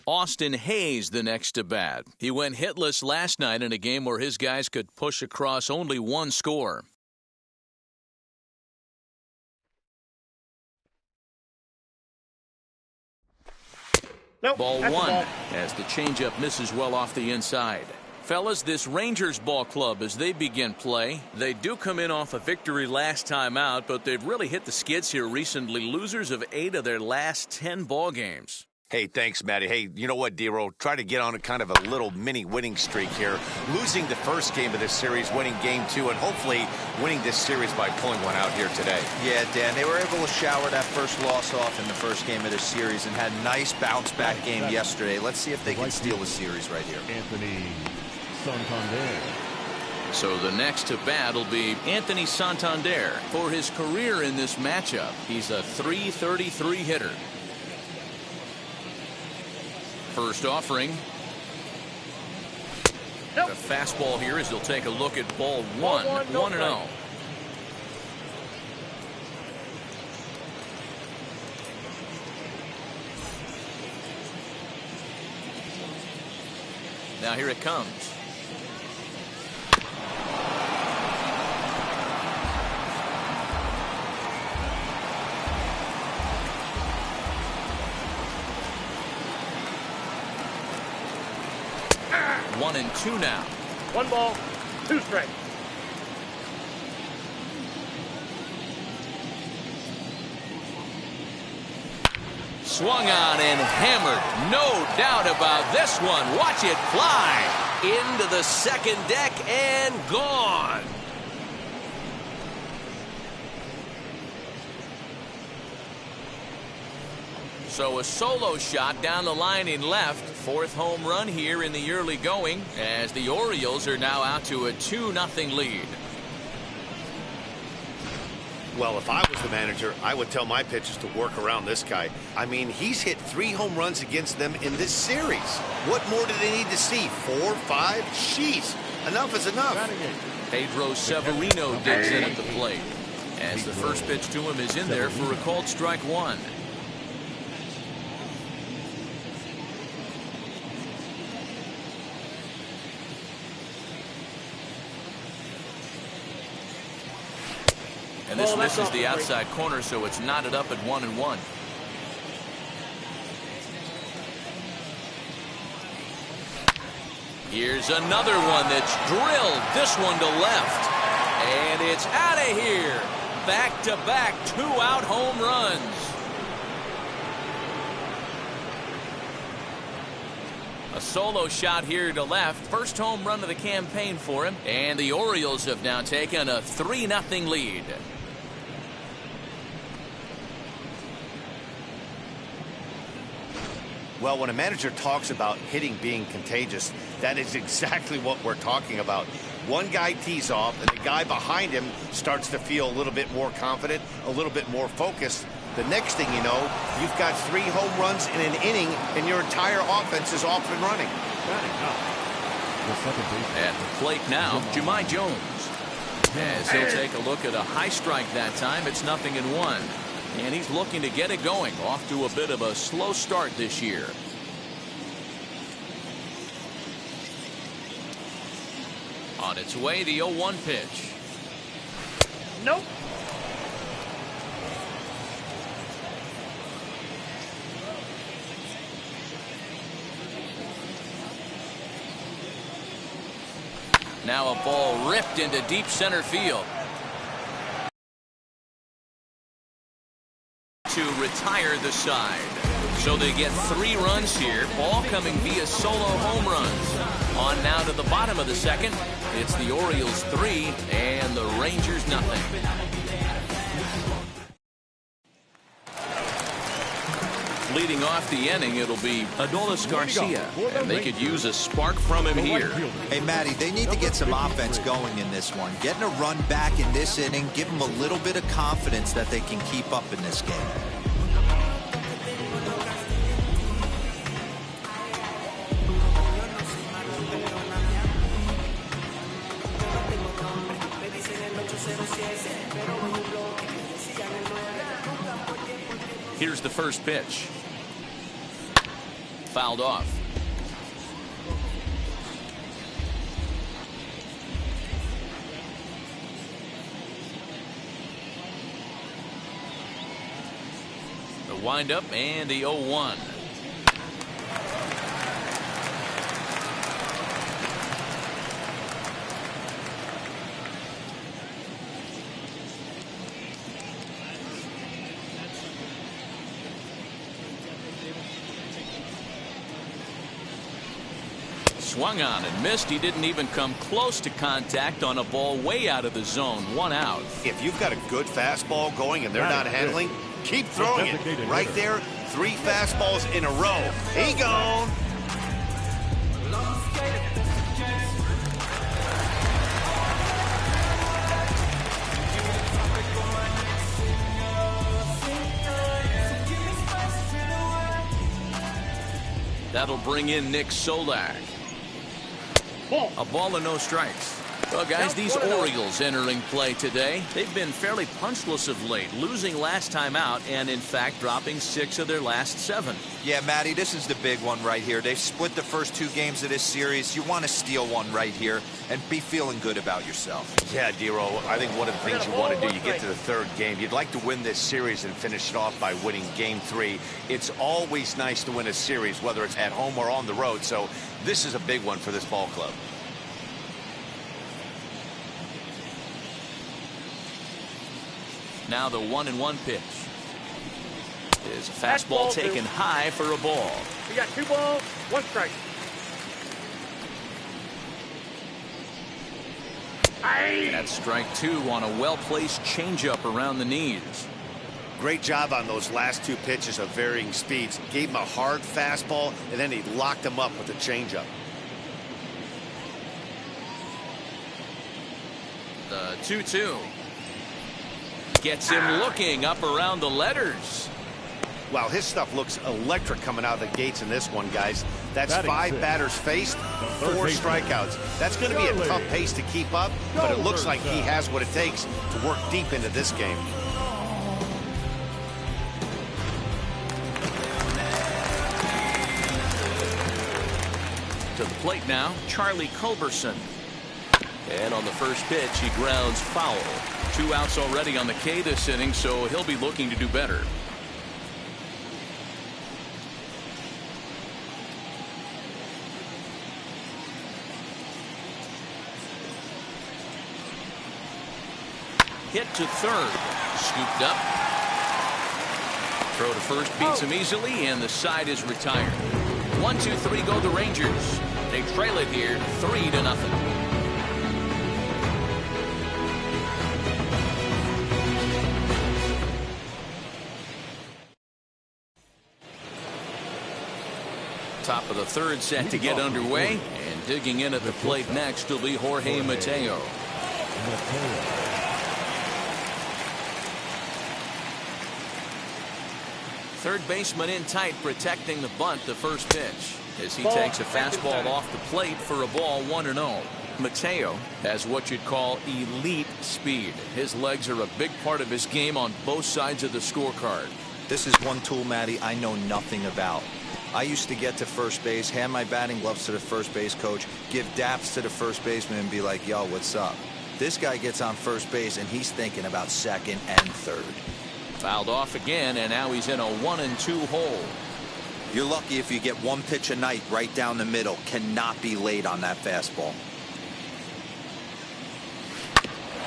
Austin Hayes the next to bat. He went hitless last night in a game where his guys could push across only one score. Nope, ball one ball. as the changeup misses well off the inside. Fellas, this Rangers ball club, as they begin play, they do come in off a victory last time out, but they've really hit the skids here recently. Losers of 8 of their last 10 ball games. Hey, thanks, Matty. Hey, you know what, D-Roll? Try to get on a kind of a little mini winning streak here. Losing the first game of this series, winning game 2, and hopefully winning this series by pulling one out here today. Yeah, Dan, they were able to shower that first loss off in the first game of this series and had a nice bounce-back game yesterday. Let's see if they can steal the series right here. Anthony Santander. So the next to bat will be Anthony Santander. For his career in this matchup, he's a .333 hitter. First offering. Nope. The fastball here as he'll take a look at ball one. 1-0. Now here it comes. One and two now. 1 ball, 2 strikes. Swung on and hammered. No doubt about this one. Watch it fly into the second deck and gone. So a solo shot down the line in left. 4th home run here in the early going as the Orioles are now out to a 2-0 lead. Well, if I was the manager, I would tell my pitchers to work around this guy. I mean, he's hit 3 home runs against them in this series. What more do they need to see? 4, 5? Jeez, enough is enough. Pedro Severino digs in at the plate as the first pitch to him is in there for a called strike 1. And this misses the outside corner, so it's knotted up at 1-1. Here's another one that's drilled. This one to left. And it's out of here. Back-to-back 2-out home runs. A solo shot here to left. First home run of the campaign for him. And the Orioles have now taken a 3-0 lead. Well, when a manager talks about hitting being contagious, that is exactly what we're talking about. One guy tees off, and the guy behind him starts to feel a little bit more confident, a little bit more focused. The next thing you know, you've got 3 home runs in an inning, and your entire offense is off and running. At the plate now, Jahmai Jones. As he'll take a look at a high strike that time, it's 0-1. And he's looking to get it going. Off to a bit of a slow start this year. On its way, the 0-1 pitch. Nope. Now a ball ripped into deep center field. To retire the side. So they get 3 runs here, all coming via solo home runs. On now to the bottom of the second. It's the Orioles 3 and the Rangers nothing. Leading off the inning, it'll be Adolis Garcia, and they could use a spark from him here. Hey, Matty, they need to get some offense going in this one. Getting a run back in this inning, give them a little bit of confidence that they can keep up in this game. Here's the first pitch. fouled off. The windup and the 0-1. Swung on and missed. He didn't even come close to contact on a ball way out of the zone. 1 out. If you've got a good fastball going and they're not handling, keep throwing it. Right there, 3 fastballs in a row. He gone. That'll bring in Nick Solak. A ball and no strikes. Well, guys, these Orioles entering play today, they've been fairly punchless of late, losing last time out and, in fact, dropping 6 of their last 7. Yeah, Matty, this is the big one right here. They've split the first 2 games of this series. You want to steal one right here and be feeling good about yourself. Yeah, Dero, I think one of the things you want to do, you get to the 3rd game, you'd like to win this series and finish it off by winning game 3. It's always nice to win a series, whether it's at home or on the road, so this is a big one for this ball club. Now the 1-1 pitch. Is a fastball taken high for a ball. We got 2 balls, 1 strike. That's strike 2 on a well-placed changeup around the knees. Great job on those last 2 pitches of varying speeds. Gave him a hard fastball, and then he locked him up with a changeup. The 2-2. Gets him looking up around the letters. Wow, his stuff looks electric coming out of the gates in this one, guys. That's 5 batters faced, 4 strikeouts. That's going to be a tough pace to keep up, but it looks like he has what it takes to work deep into this game. To the plate now, Charlie Culberson. And on the first pitch, he grounds foul. 2 outs already on the K this inning, so he'll be looking to do better. Hit to 3rd. Scooped up. Throw to first beats him easily, and the side is retired. 1-2-3 go the Rangers. They trail it here 3-0. Top of the 3rd set to get underway, and digging in at the plate next will be Jorge Mateo. Third baseman in tight, protecting the bunt. The first pitch as he takes a fastball off the plate for a ball. 1-0. Mateo has what you'd call elite speed. His legs are a big part of his game on both sides of the scorecard. This is one tool, Matty, I know nothing about. I used to get to first base, hand my batting gloves to the first base coach, give daps to the first baseman and be like, yo, what's up? This guy gets on first base and he's thinking about 2nd and 3rd. Fouled off again, and now he's in a 1-2 hole. You're lucky if you get 1 pitch a night right down the middle. Cannot be late on that fastball.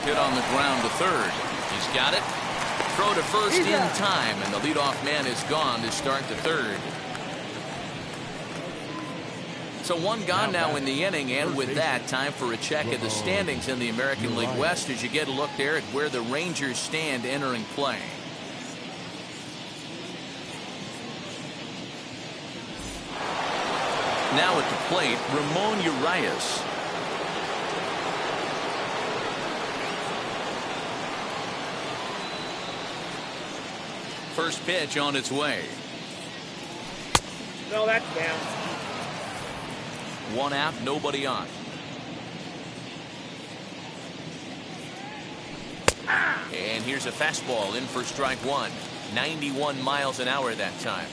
Hit on the ground to 3rd. He's got it. Throw to first in time, and the leadoff man is gone to start the 3rd. So 1 gone now in the inning, and with that, time for a check of the standings in the American League West as you get a look there at where the Rangers stand entering play. Now at the plate, Ramon Urias. First pitch on its way. No, that's down. 1 out, nobody on. And here's a fastball in for strike 1. 91 miles an hour that time.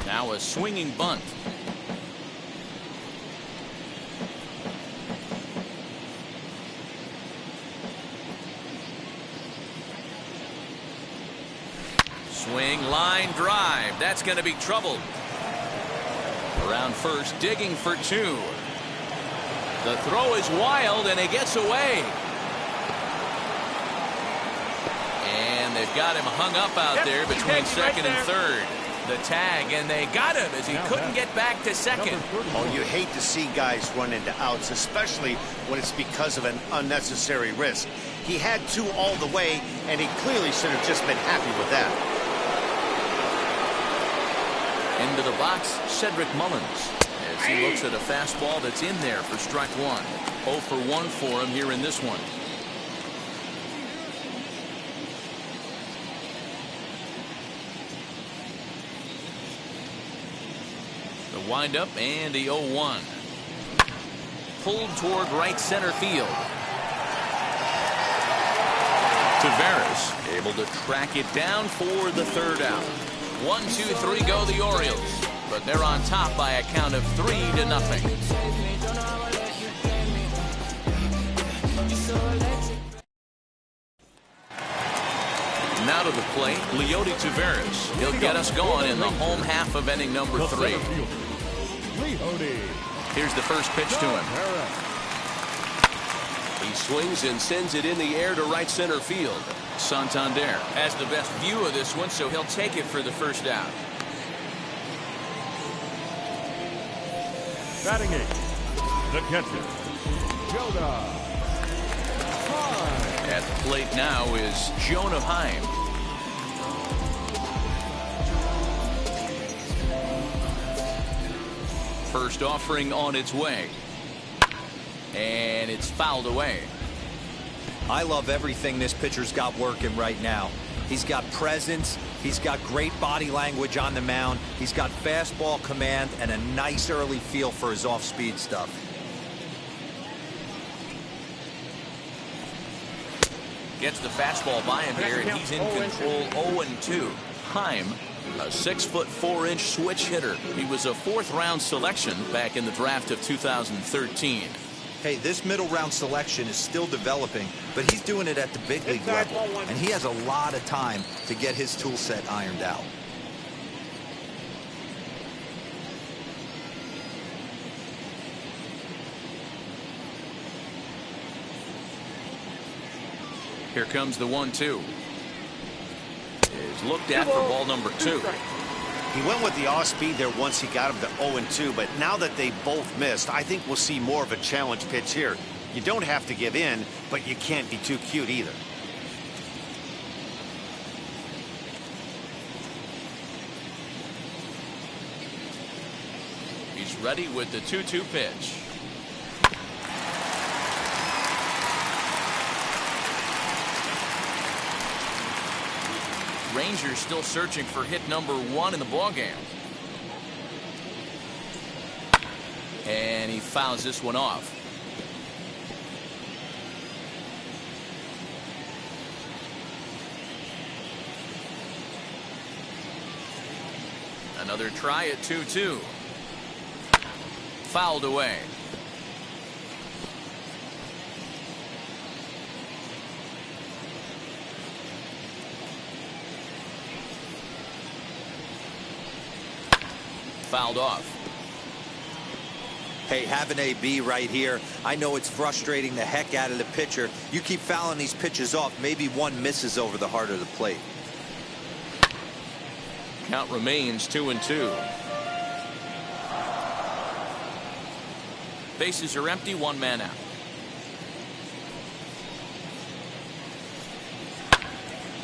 Now a swinging bunt. Swing, line drive. That's going to be trouble. Around first, digging for two. The throw is wild, and he gets away. And they've got him hung up out there between second and third. The tag, and they got him as he couldn't get back to second. Oh, you hate to see guys run into outs, especially when it's because of an unnecessary risk. He had two all the way, and he clearly should have just been happy with that. Into the box, Cedric Mullins, as he looks at a fastball that's in there for strike one. 0 for 1 for him here in this one. The windup and the 0-1. Pulled toward right center field. Tavares able to track it down for the third out. 1, 2, 3 go the Orioles, but they're on top by a count of 3-0. Now to the plate, Leody Tavares. He'll get us going in the home half of inning number 3. Here's the first pitch to him. He swings and sends it in the air to right center field. Santander has the best view of this one, so he'll take it for the first out. Batting 8, the catcher, Jonah Heim. At the plate now is Jonah Heim. First offering on its way. And it's fouled away. I love everything this pitcher's got working right now. He's got presence. He's got great body language on the mound. He's got fastball command and a nice early feel for his off-speed stuff. Gets the fastball by him here, and he's in control. 0-2. Heim, a 6'4" switch hitter. He was a 4th-round selection back in the draft of 2013. Hey, this middle round selection is still developing, but he's doing it at the big league level, and he has a lot of time to get his tool set ironed out. Here comes the 1-2. Is looked at for ball number 2. He went with the off-speed there once he got him to 0-2, but now that they both missed, I think we'll see more of a challenge pitch here. You don't have to give in, but you can't be too cute either. He's ready with the 2-2 pitch. Rangers still searching for hit number 1 in the ballgame. And he fouls this one off. Another try at 2-2. Fouled away. Fouled off. Hey, have an AB right here. I know it's frustrating the heck out of the pitcher. You keep fouling these pitches off, maybe one misses over the heart of the plate. Count remains 2-2. Bases are empty, 1 man out.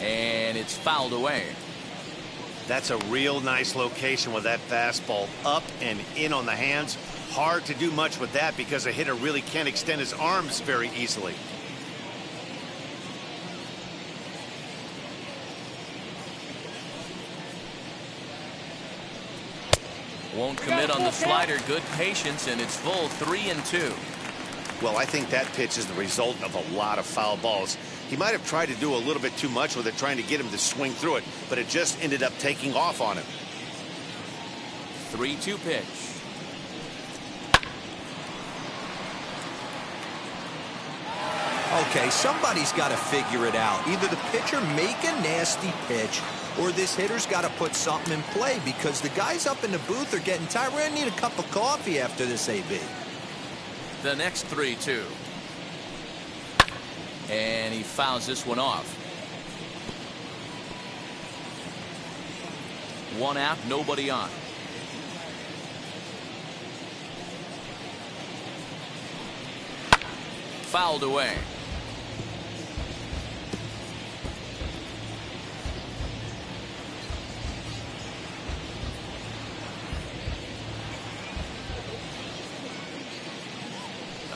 And it's fouled away. That's a real nice location with that fastball up and in on the hands. Hard to do much with that because a hitter really can't extend his arms very easily. Won't commit on the slider. Good patience, and it's full 3-2. Well, I think that pitch is the result of a lot of foul balls. He might have tried to do a little bit too much with it, trying to get him to swing through it, but it just ended up taking off on him. 3-2 pitch. Okay, somebody's got to figure it out. Either the pitcher make a nasty pitch, or this hitter's got to put something in play, because the guys up in the booth are getting tired. We're going to need a cup of coffee after this, AB. The next 3-2. And he fouls this one off. 1 out, nobody on. Fouled away.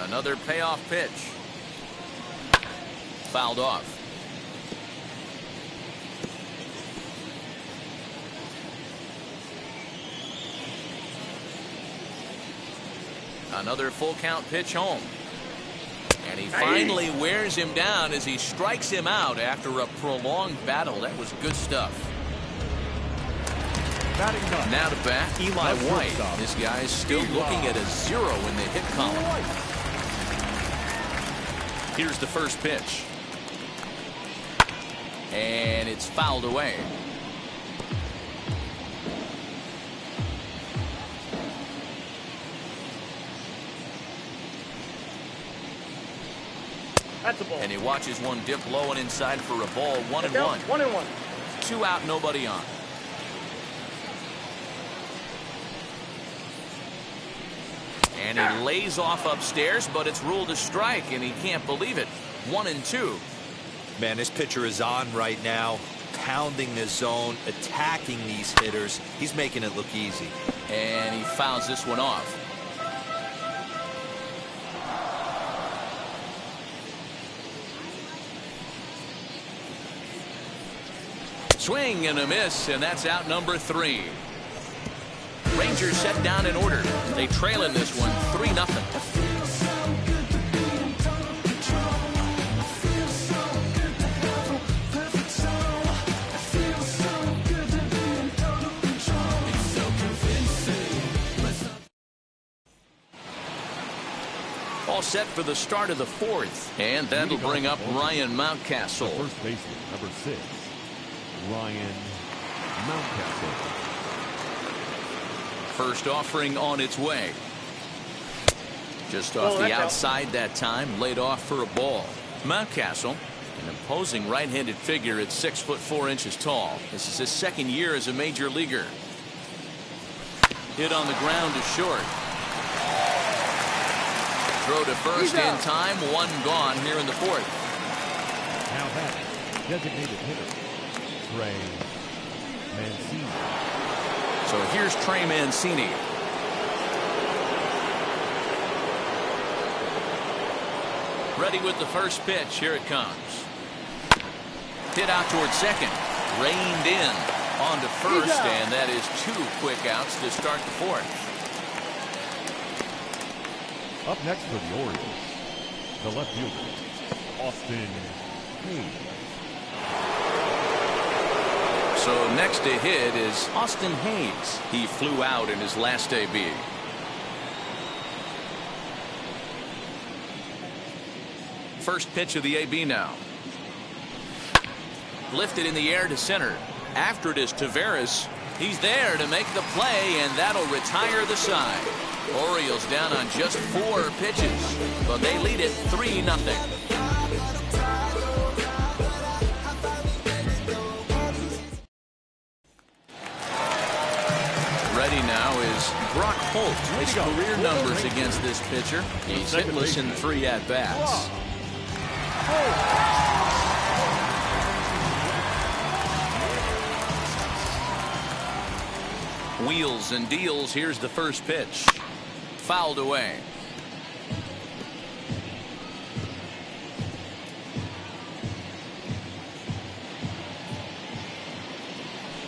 Another payoff pitch. Fouled off. Another full count pitch home. And he finally wears him down as he strikes him out after a prolonged battle. That was good stuff. Now to bat, Eli White. This guy's still looking at a 0 in the hit column. Here's the first pitch. And it's fouled away. That's a ball. And he watches one dip low and inside for a ball. 1-1. 1-1. 2 out, nobody on. And he lays off upstairs, but it's ruled a strike, and he can't believe it. 1-2. Man, this pitcher is on right now, pounding the zone, attacking these hitters. He's making it look easy. And he fouls this one off. Swing and a miss, and that's out number 3. Rangers set down in order. They trail in this one 3-0. All set for the start of the 4th, and that'll bring up Ryan Mountcastle. First baseman, number 6, Ryan Mountcastle. First offering on its way. Just off the outside that time, laid off for a ball. Mountcastle, an imposing right-handed figure at 6'4" tall. This is his 2nd year as a major leaguer. Hit on the ground to short. Throw to first in time. 1 gone here in the 4th. Now batting, designated hitter, Trey Mancini. So here's Trey Mancini. Ready with the first pitch. Here it comes. Hit out toward second. Reined in on to first, and that is 2 quick outs to start the 4th. Up next for the Orioles, the left fielder, Austin Hayes. So next to hit is Austin Hayes. He flew out in his last AB. First pitch of the AB now. Lifted in the air to center. After it is Taveras. He's there to make the play, and that'll retire the side. Orioles down on just 4 pitches, but they lead it 3-0. Ready now is Brock Holt. His career numbers against this pitcher. He's hitless in 3 at-bats. Wheels and deals. Here's the first pitch. Fouled away.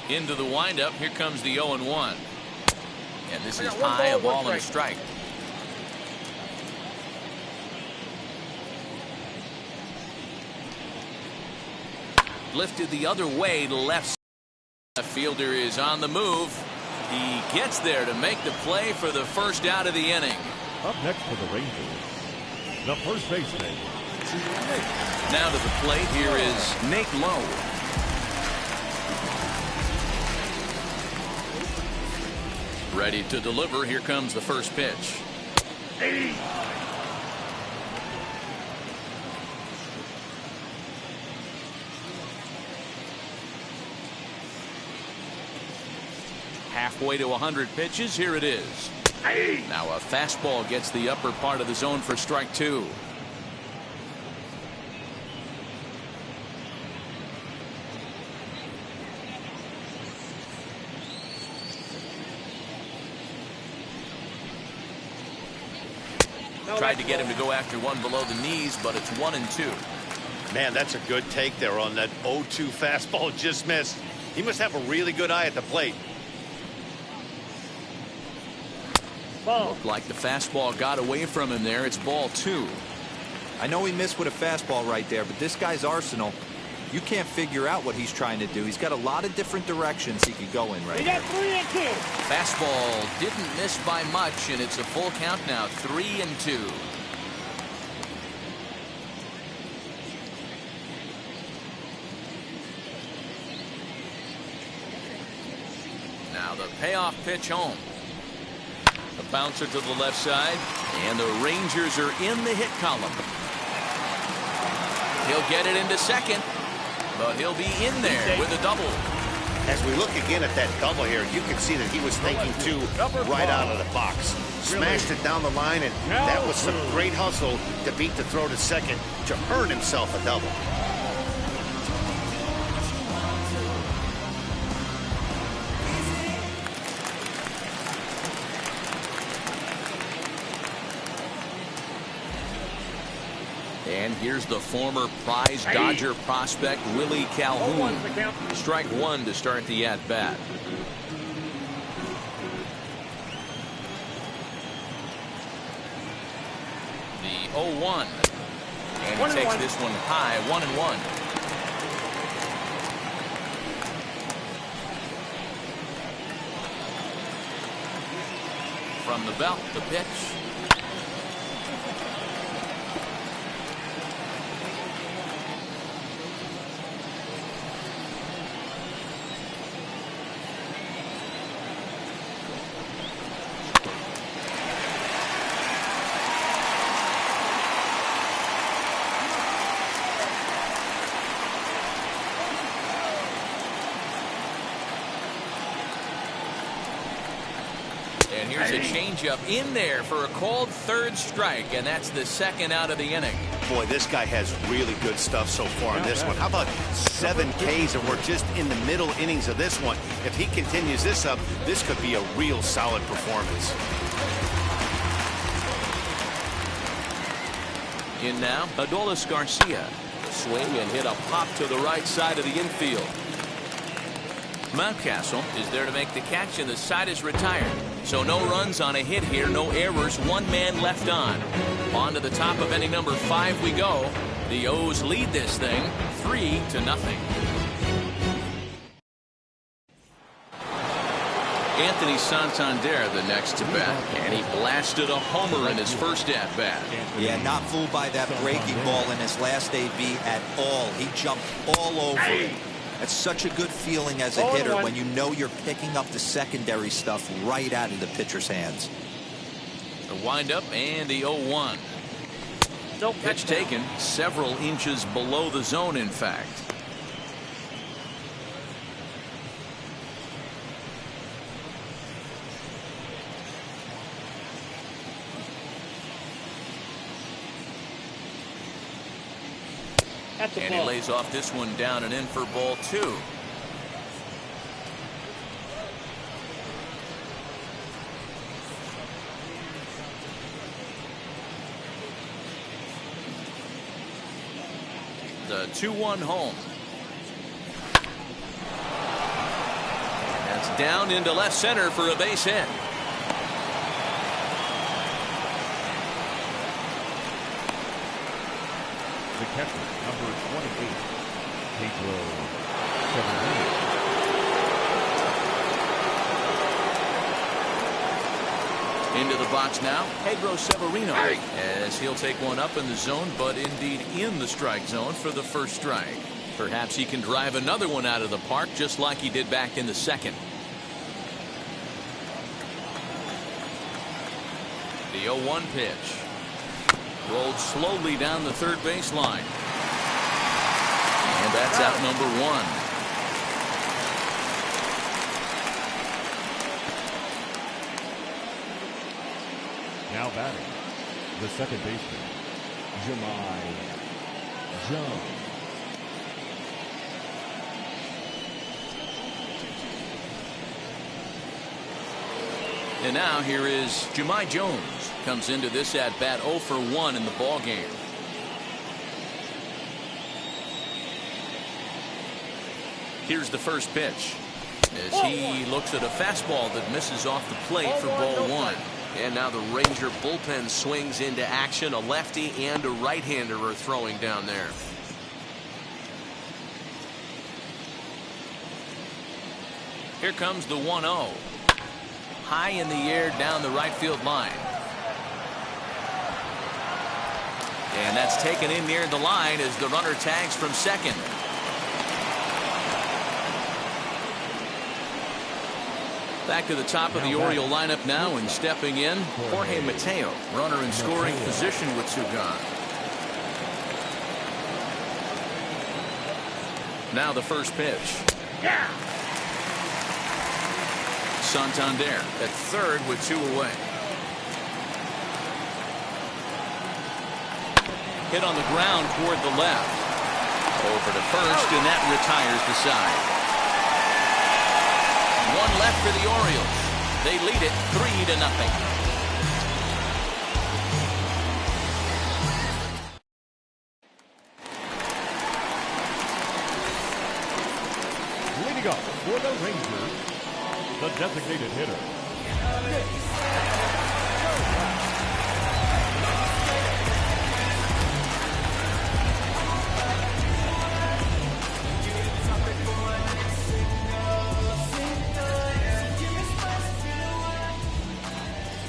Into the windup. Here comes the 0-1. And this is high, a ball and a strike. Lifted the other way to left. The fielder is on the move. He gets there to make the play for the first out of the inning. Up next for the Rangers, the first baseman. Now to the plate, here is Nate Lowe. Ready to deliver. Here comes the first pitch. Halfway to 100 pitches. Here it is. Now a fastball gets the upper part of the zone for strike two. Tried to get him to go after one below the knees, but it's 1-2. Man, that's a good take there on that 0-2 fastball. Just missed. He must have a really good eye at the plate. Looked like the fastball got away from him there. It's ball two. I know he missed with a fastball right there, but this guy's arsenal, you can't figure out what he's trying to do. He's got a lot of different directions he could go in right now. Fastball didn't miss by much, and it's a full count now, 3-2. Now the payoff pitch home. A bouncer to the left side, and the Rangers are in the hit column. He'll get it into second, but he'll be in there with a double. As we look again at that double here, you can see that he was thinking two right out of the box. Smashed it down the line, and that was some great hustle to beat the throw to second to earn himself a double. And here's the former prize Dodger prospect Willie Calhoun. Strike one to start the at-bat. The 0-1. And he takes this one high, 1-1. From the belt, the pitch. And here's a changeup in there for a called third strike, and that's the second out of the inning. Boy, this guy has really good stuff so far in this one. How about 7 Ks, and we're just in the middle innings of this one. If he continues this up, this could be a real solid performance. In now, Adolis Garcia. Swing and hit a pop to the right side of the infield. Mountcastle is there to make the catch, and the side is retired. So no runs on a hit here, no errors, one man left on. On to the top of inning number 5 we go. The O's lead this thing 3-0. Anthony Santander the next to bat, and he blasted a homer in his first at bat. Yeah, not fooled by that breaking ball in his last AB at all. He jumped all over it. That's such a good feeling as a hitter when you know you're picking up the secondary stuff right out of the pitcher's hands. The windup and the 0-1. Pitch taken several inches below the zone, in fact. And he lays off this one down and in for ball 2. The 2-1 home. That's down into left center for a base hit. The catcher, number 28, Pedro Severino. Into the box now, Pedro Severino, as he'll take one up in the zone, but indeed in the strike zone for the first strike. Perhaps he can drive another one out of the park just like he did back in the second. The 0-1 pitch. Rolled slowly down the third base line. And that's out number one. Now batting, the second baseman, Jahmai Jones. And now here is Jahmai Jones. Comes into this at bat 0 for 1 in the ball game. Here's the first pitch as he looks at a fastball that misses off the plate for ball one. And now the Ranger bullpen swings into action. A lefty and a right-hander are throwing down there. Here comes the 1-0. High in the air down the right field line. And that's taken in near the line as the runner tags from second. Back to the top of the Oriole lineup now, and stepping in, Jorge Mateo, runner in scoring position with two gone. Now the first pitch. Yeah. Santander at third with two away. Hit on the ground toward the left. Over to first, and that retires the side. One left for the Orioles. They lead it 3-0. Leading up for the Rangers, the designated hitter,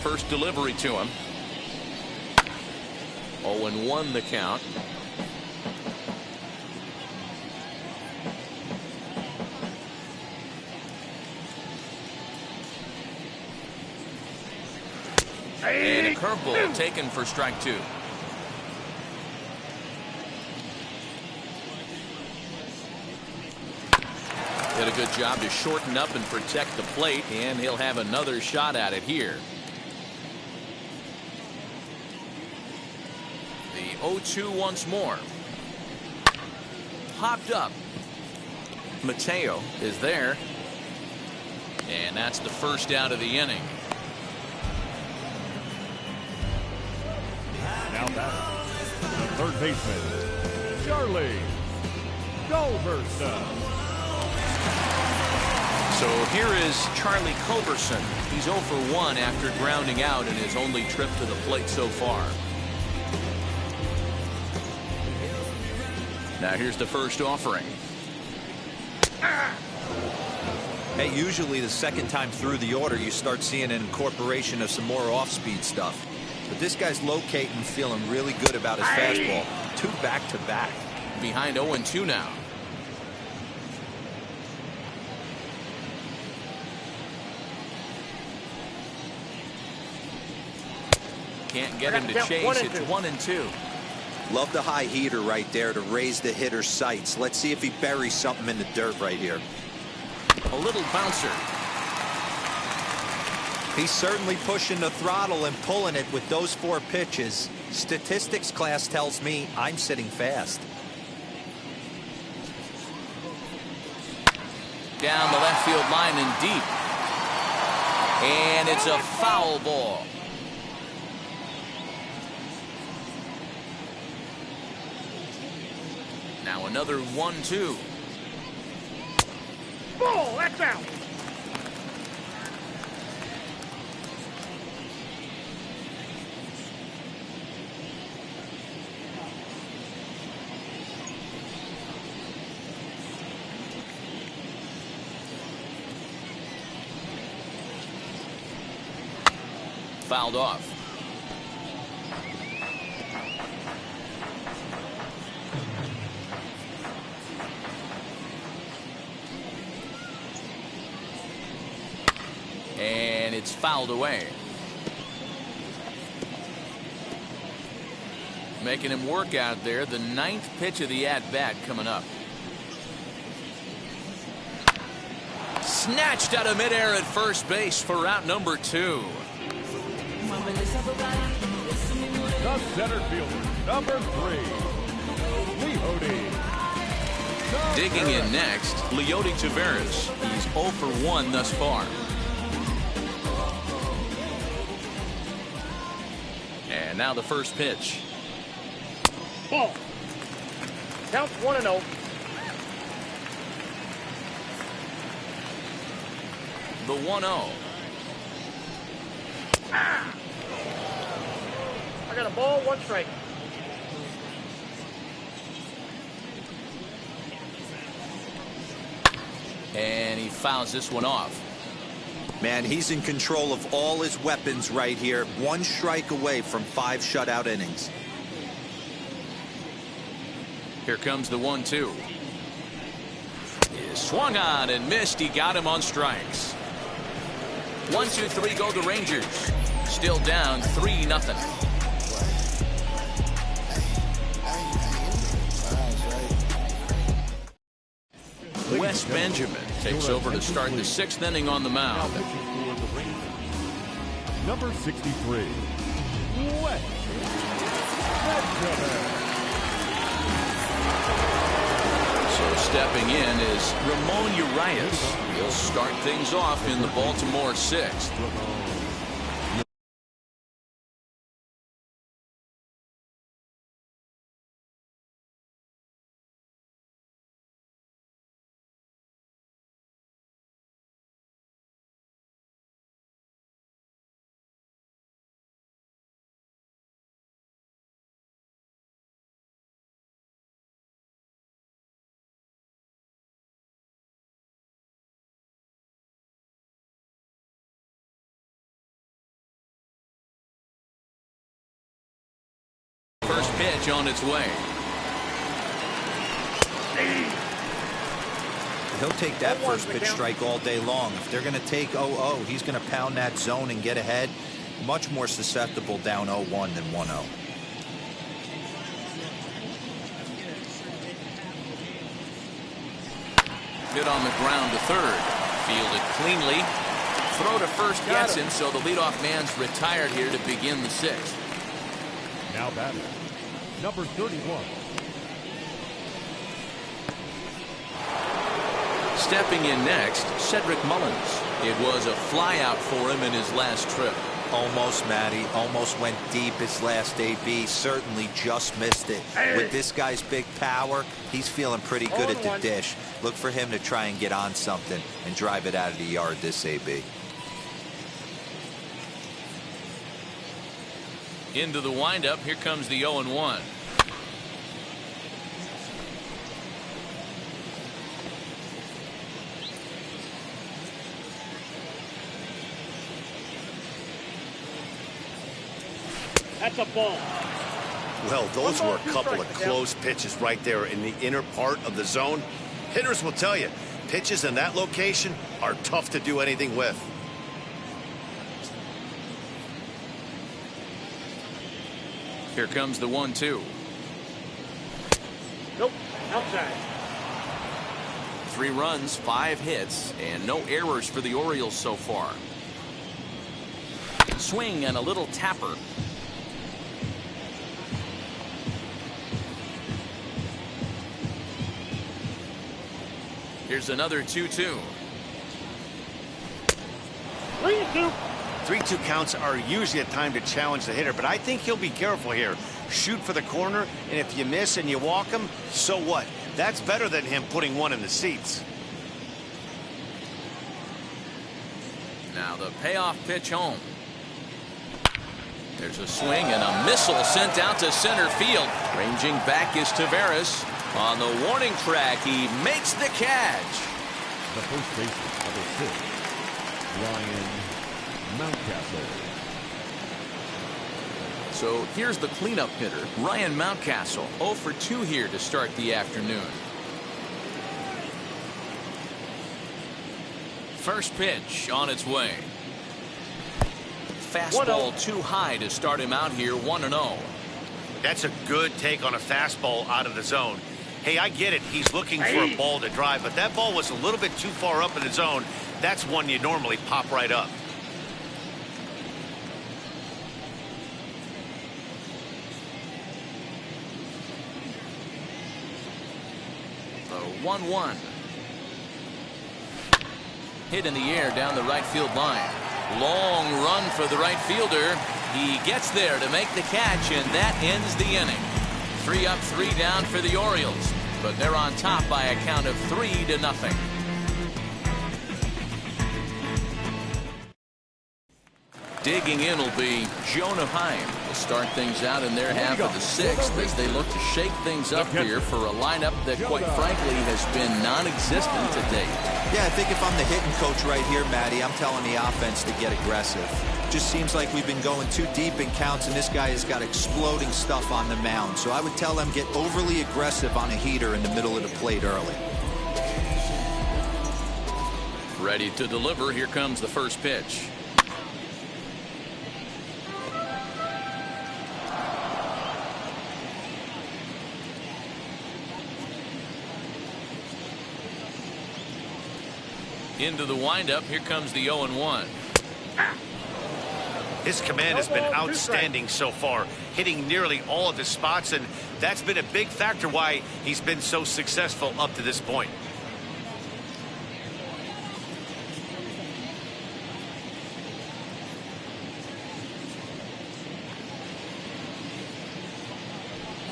First delivery to him. 0-1 the count. And a curveball taken for strike two. Did a good job to shorten up and protect the plate, and he'll have another shot at it here. The 0-2 once more. Popped up. Mateo is there. And that's the first out of the inning. now batting, the third baseman, Charlie Culberson. So here is Charlie Culberson. He's 0 for 1 after grounding out in his only trip to the plate so far. Now here's the first offering. Hey, usually the second time through the order you start seeing an incorporation of some more off-speed stuff. But this guy's locating, feeling really good about his fastball. 2 back-to-back. Behind 0-2 now. Can't get him to chase. It's 1-2. Love the high heater right there to raise the hitter's sights. Let's see if he buries something in the dirt right here. A little bouncer. He's certainly pushing the throttle and pulling it with those 4 pitches. Statistics class tells me I'm sitting fast. Down the left field line and deep. And it's a foul ball. Now another 1-2. Ball, that's out. fouled off. And it's fouled away. Making him work out there. The 9th pitch of the at-bat coming up. Snatched out of midair at first base for out number 2. The center fielder, number 3, Leody. Digging in next, Leody Taveras. He's 0 for 1 thus far. And now the first pitch. Ball. Counts 1-0. The 1-0. I got a ball, 1 strike. And he fouls this one off. Man, he's in control of all his weapons right here. 1 strike away from 5 shutout innings. Here comes the 1-2. He swung on and missed. He got him on strikes. 1-2-3 go the Rangers. Still down 3-0. Wes Benjamin takes over to start the 6th inning on the mound. Number 63, Wes Benjamin. So stepping in is Ramon Urias. He'll start things off in the Baltimore 6th. First pitch on its way. He'll take that first pitch strike all day long. If they're going to take 0-0, he's going to pound that zone and get ahead. Much more susceptible down 0-1 than 1-0. Hit on the ground to third. Fielded cleanly. Throw to first gets him, so the leadoff man's retired here to begin the 6th. Now batting, number 31. Stepping in next, Cedric Mullins. It was a flyout for him in his last trip. Almost, Matty. Almost went deep his last AB. Certainly just missed it. With this guy's big power, he's feeling pretty good at the dish. Look for him to try and get on something and drive it out of the yard this AB. Into the windup. Here comes the 0-1. That's a ball. Well, those were a couple of close pitches right there in the inner part of the zone. Hitters will tell you, pitches in that location are tough to do anything with. Here comes the 1-2. Nope, outside. 3 runs, 5 hits, and no errors for the Orioles so far. Swing and a little tapper. Here's another 2-2. 3-2. 3-2 counts are usually a time to challenge the hitter, but I think he'll be careful here. Shoot for the corner, and if you miss and you walk him, so what? That's better than him putting one in the seats. Now the payoff pitch home. There's a swing and a missile sent out to center field. Ranging back is Taveras. On the warning track, he makes the catch. The first baseman, number 6, Ryan Mountcastle. So here's the cleanup hitter, Ryan Mountcastle, 0 for 2 here to start the afternoon. First pitch on its way. Fastball too high to start him out here, 1-0. That's a good take on a fastball out of the zone. Hey, I get it. He's looking for a ball to drive, but that ball was a little bit too far up in the zone. That's one you normally pop right up. The 1-1. Hit in the air down the right field line. Long run for the right fielder. He gets there to make the catch, and that ends the inning. 3 up, 3 down for the Orioles, but they're on top by a count of 3-0. Digging in will be Jonah Heim. Will start things out in their half of the 6th as they look to shake things up here for a lineup that, quite frankly, has been non-existent to date. Yeah, I think if I'm the hitting coach right here, Matty, I'm telling the offense to get aggressive. Just seems like we've been going too deep in counts, and this guy has got exploding stuff on the mound. So I would tell them get overly aggressive on a heater in the middle of the plate early. Ready to deliver. Here comes the first pitch. Into the windup. Here comes the 0-1. His command has been outstanding so far, hitting nearly all of his spots, and that's been a big factor why he's been so successful up to this point.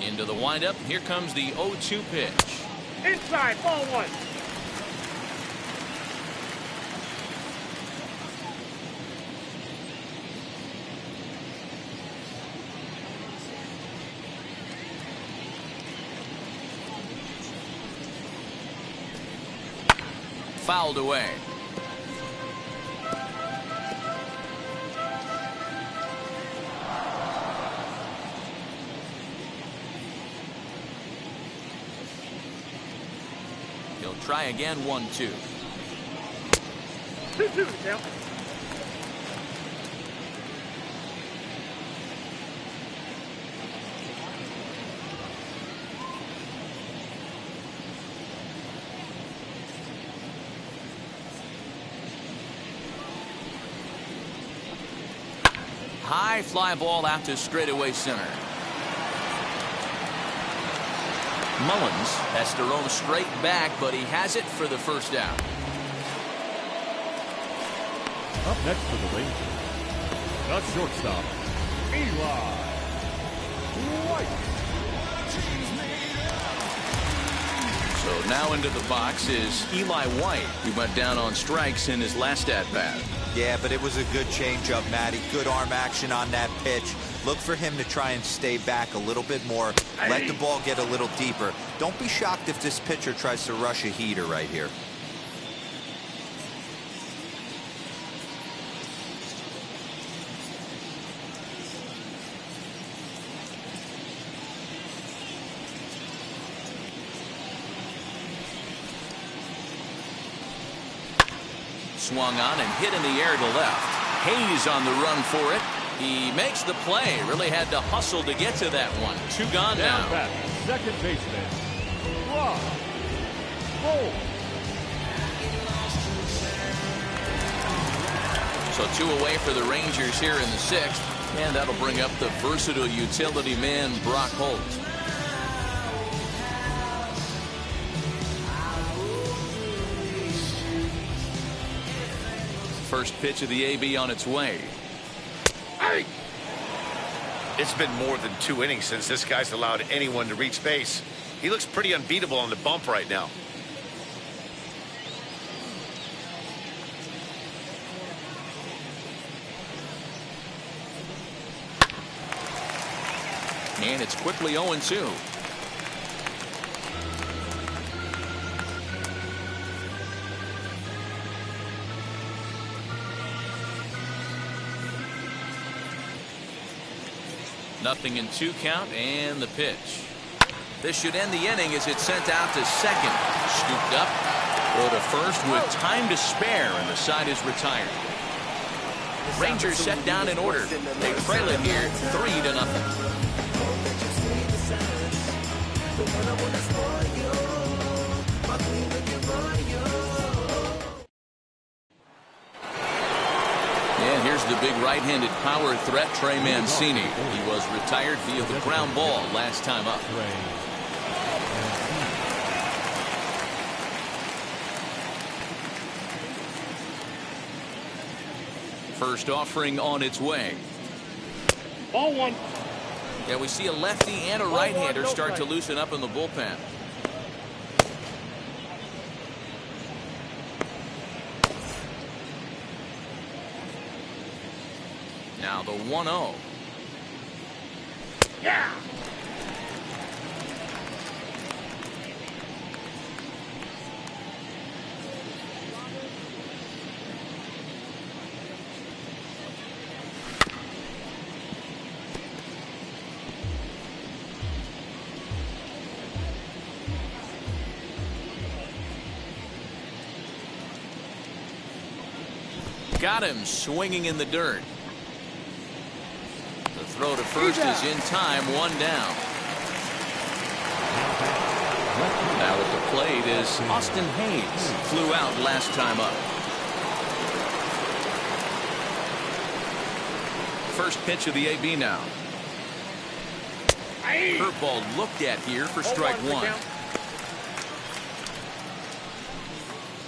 Into the windup. Here comes the 0-2 pitch. Inside, ball 1. Fouled away. He'll try again, 1-2. 2-2 now. High fly ball out to straightaway center. Mullins has to roam straight back, but he has it for the first down. Up next for the Rangers, the shortstop, Eli White. So now into the box is Eli White, who went down on strikes in his last at-bat. Yeah, but it was a good changeup, Matty. Good arm action on that pitch. Look for him to try and stay back a little bit more. Let the ball get a little deeper. Don't be shocked if this pitcher tries to rush a heater right here. Swung on and hit in the air to left. Hayes on the run for it. He makes the play. Really had to hustle to get to that one. 2 gone now. Back, second baseman, Rob Cole. So 2 away for the Rangers here in the 6th. And that'll bring up the versatile utility man, Brock Holt. First pitch of the AB on its way. It's been more than 2 innings since this guy's allowed anyone to reach base. He looks pretty unbeatable on the bump right now. And it's quickly 0-2. 0-2 count and the pitch. This should end the inning as it's sent out to second. Scooped up. Throw to first with time to spare, and the side is retired. Rangers set down in order. They trail it here 3-0. And here's the big right-handed power threat, Trey Mancini. He was retired via the ground ball last time up. First offering on its way. Ball one. Yeah, we see a lefty and a right-hander start to loosen up in the bullpen. Now the 1-0. Yeah. Got him swinging in the dirt. The throw to first is in time, one down. Now at the plate is Austin Hayes. Flew out last time up. First pitch of the AB now. Curveball looked at here for strike one.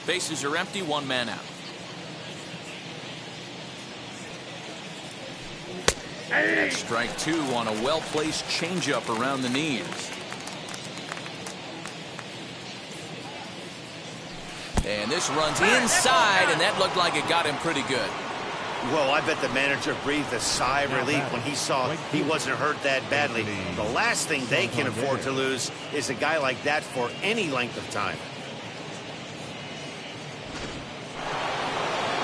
Bases are empty, one man out. That's strike two on a well-placed changeup around the knees. And this runs inside, and that looked like it got him pretty good. Well, I bet the manager breathed a sigh of relief when he saw he wasn't hurt that badly. The last thing they can afford to lose is a guy like that for any length of time.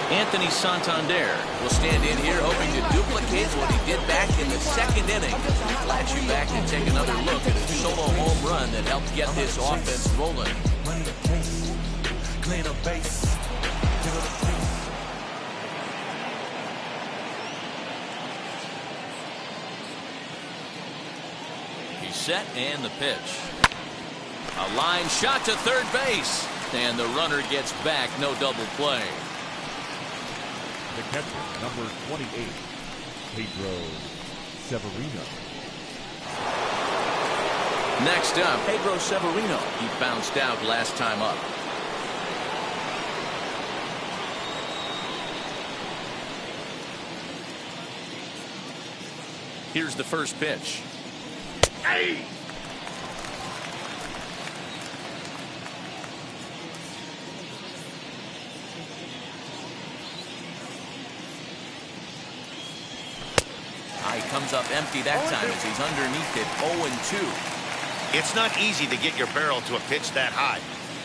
Anthony Santander will stand in here hoping to duplicate what he did back in the second inning. Flash you back and take another look at a solo home run that helped get this offense rolling. He's set and the pitch. A line shot to third base. And the runner gets back, no double play. The catcher, number 28, Pedro Severino. Next up, Pedro Severino. He bounced out last time up. Here's the first pitch. Hey! He comes up empty that time as he's underneath it, 0-2. It's not easy to get your barrel to a pitch that high.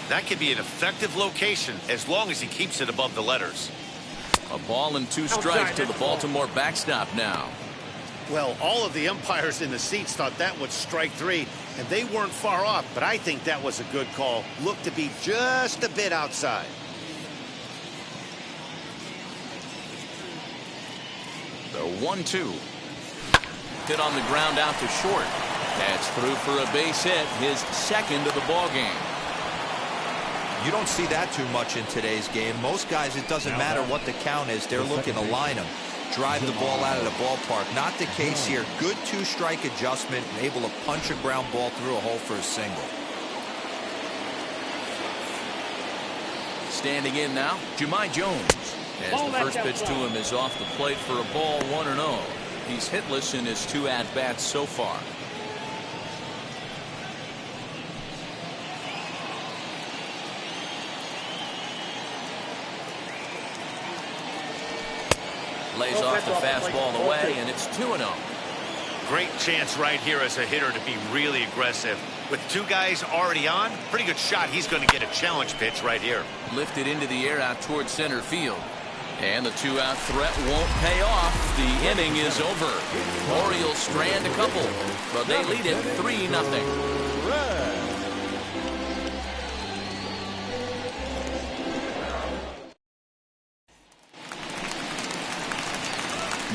That could be an effective location as long as he keeps it above the letters. A ball and two strikes to the Baltimore backstop now. Well, all of the umpires in the seats thought that was strike three, and they weren't far off, but I think that was a good call. Looked to be just a bit outside. The 1-2. Hit on the ground out to short. That's through for a base hit, his second of the ball game. You don't see that too much in today's game. Most guys, it doesn't matter what the count is. They're looking to line them, drive the ball out of the ballpark. Not the case here. Good two-strike adjustment and able to punch a ground ball through a hole for a single. Standing in now, Jahmai Jones. As the first pitch to him is off the plate for a ball, 1-0. He's hitless in his two at-bats so far. Lays off the fastball away, and it's 2-0. Great chance right here as a hitter to be really aggressive. With two guys already on, pretty good shot. He's going to get a challenge pitch right here. Lifted into the air out towards center field. And the two-out threat won't pay off. The inning is over. Orioles strand a couple, but they lead it 3-0.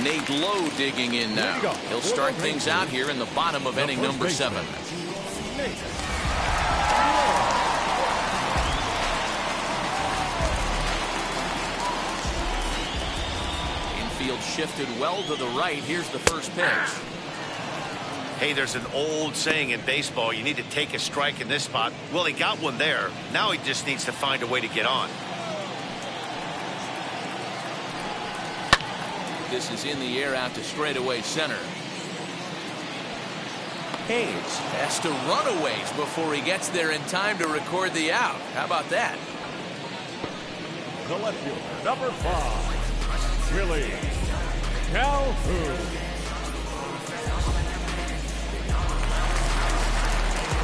Nate Lowe digging in now. He'll start things out here in the bottom of inning number 7. Infield shifted well to the right. Here's the first pitch. Hey, there's an old saying in baseball, you need to take a strike in this spot. Well, he got one there. Now he just needs to find a way to get on. This is in the air out to straightaway center. Hayes has to run a ways before he gets there in time to record the out. How about that? The left fielder, number 5, Willie Calhoun.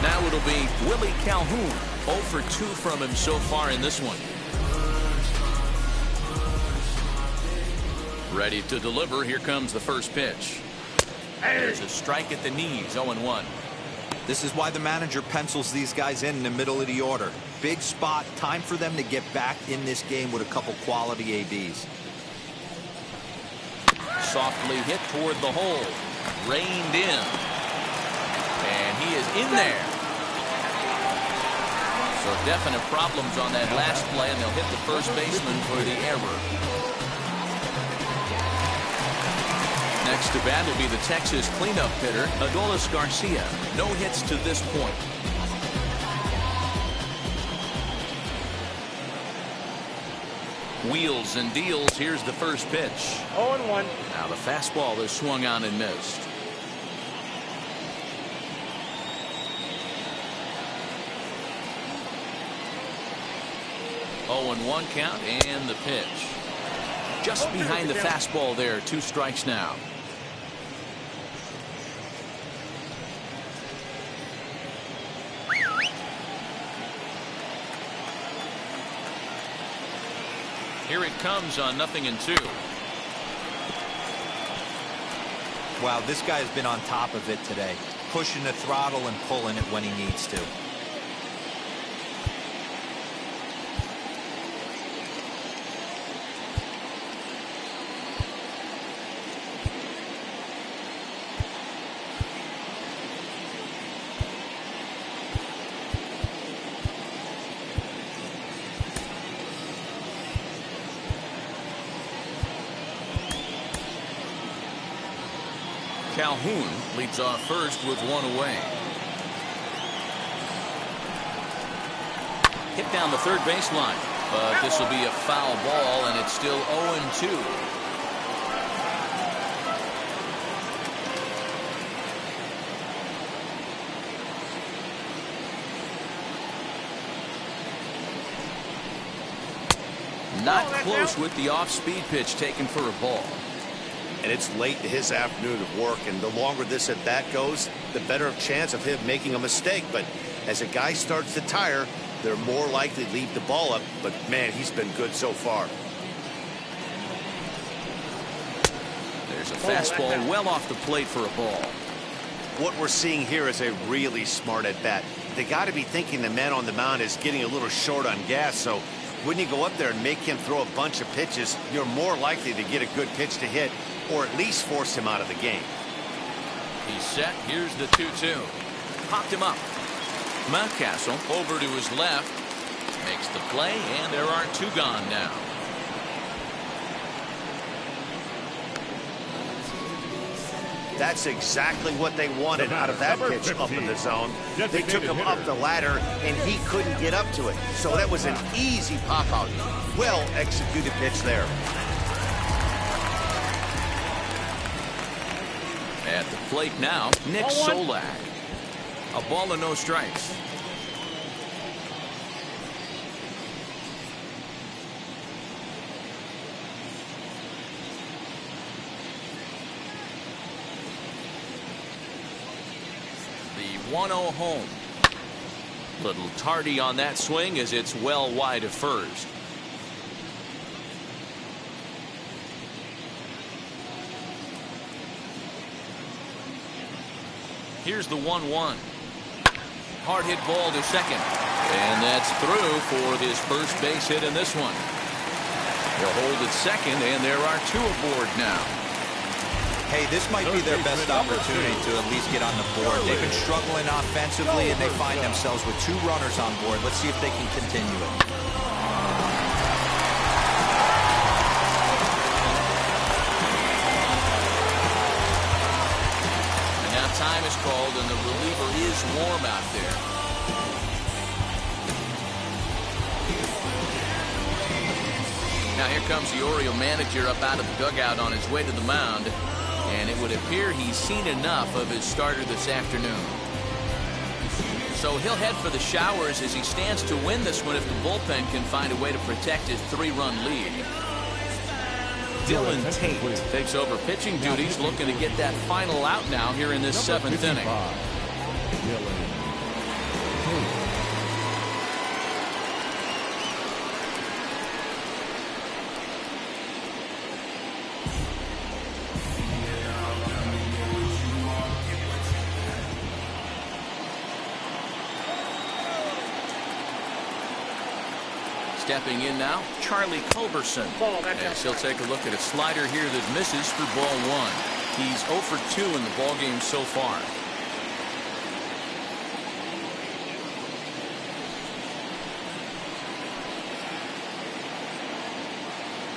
Now it'll be Willie Calhoun. 0 for 2 from him so far in this one. Ready to deliver. Here comes the first pitch. There's a strike at the knees. 0-1. This is why the manager pencils these guys in the middle of the order. Big spot. Time for them to get back in this game with a couple quality ABs. Softly hit toward the hole. Reined in. And he is in there. So definite problems on that last play, and they'll hit the first baseman for the error. Next to bat will be the Texas cleanup hitter, Adolis Garcia. No hits to this point. Wheels and deals. Here's the first pitch. 0-1. Now the fastball is swung on and missed. Oh, 0-1 count, and the pitch. Just behind the fastball there. 2 strikes now. Here it comes on 0-2. Wow, this guy has been on top of it today, pushing the throttle and pulling it when he needs to. Calhoun leads off first with 1 away. Hit down the third baseline, but this will be a foul ball, and it's still 0-2. Not close with the off-speed pitch taken for a ball. And it's late in his afternoon of work, and the longer this at bat goes, the better chance of him making a mistake. But as a guy starts to tire, they're more likely to leave the ball up. But man, he's been good so far. There's a fastball well off the plate for a ball. What we're seeing here is a really smart at bat. They got to be thinking the man on the mound is getting a little short on gas, so when you go up there and make him throw a bunch of pitches, you're more likely to get a good pitch to hit, or at least force him out of the game. He's set. Here's the 2-2. Popped him up. Mountcastle over to his left. Makes the play, and there are 2 gone now. That's exactly what they wanted out of that pitch up in the zone. They took him up the ladder, and he couldn't get up to it. So that was an easy pop-out. Well-executed pitch there. At the plate now, Nick Solak. A ball and no strikes. The 1-0 home. Little tardy on that swing as it's well wide of first. Here's the 1-1. Hard hit ball to second. And that's through for his first base hit in this one. They'll hold at second, and there are 2 aboard now. Hey, this might be their best opportunity to at least get on the board. They've been struggling offensively, and they find themselves with 2 runners on board. Let's see if they can continue it. And now time is called, and the reliever is warm out there. Now here comes the Oriole manager up out of the dugout on his way to the mound. And it would appear he's seen enough of his starter this afternoon. So he'll head for the showers as he stands to win this one if the bullpen can find a way to protect his 3-run lead. Dylan Tate takes over pitching duties, looking to get that final out now here in this 7th inning. Stepping in now, Charlie Culberson. As he'll take a look at a slider here that misses for ball 1. He's 0 for 2 in the ballgame so far.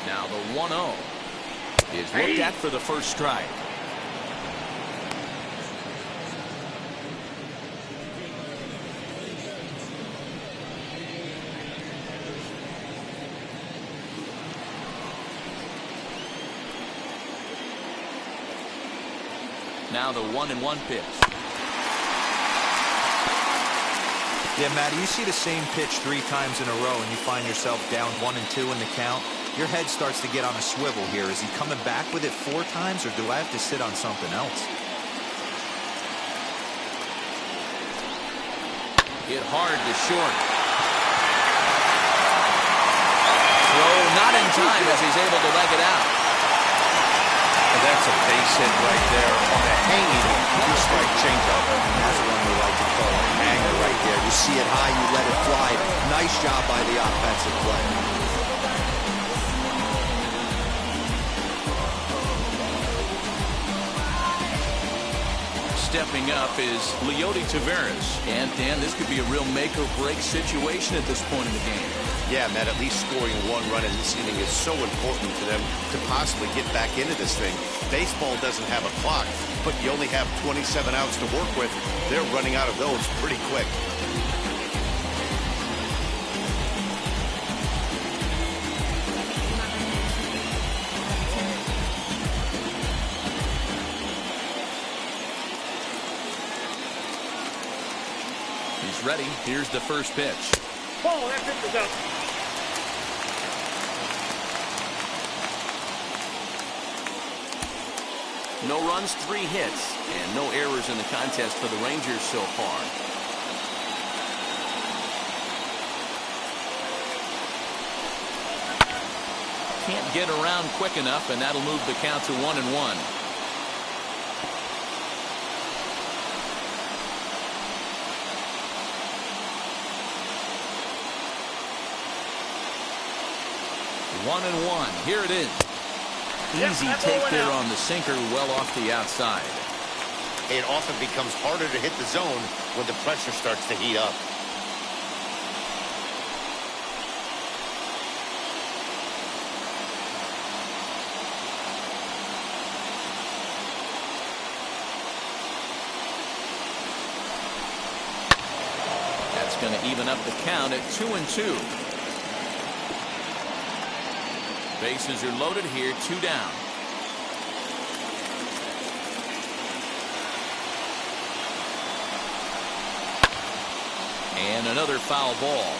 Now the 1-0 is looked at for the first strike. Now the 1-1 pitch. Yeah, Matty, you see the same pitch 3 times in a row and you find yourself down 1-2 in the count. Your head starts to get on a swivel here. Is he coming back with it 4 times, or do I have to sit on something else? Hit hard to short. Throw not in time as he's able to leg it out. That's a base hit right there on a hanging 2-strike changeup. That's one we like to call a hanger right there. You see it high, you let it fly. Nice job by the offensive player. Stepping up is Leody Taveras. And, Dan, this could be a real make-or-break situation at this point in the game. Yeah, Matt, at least scoring 1 run in this inning is so important to them to possibly get back into this thing. Baseball doesn't have a clock, but you only have 27 outs to work with. They're running out of those pretty quick. He's ready. Here's the first pitch. Ball, that pitch is up. No runs, 3 hits, and no errors in the contest for the Rangers so far. Can't get around quick enough, and that'll move the count to 1-1. One and one. Here it is. Easy take there on the sinker, well off the outside. It often becomes harder to hit the zone when the pressure starts to heat up. That's going to even up the count at 2-2. Bases are loaded here, 2 down. And another foul ball.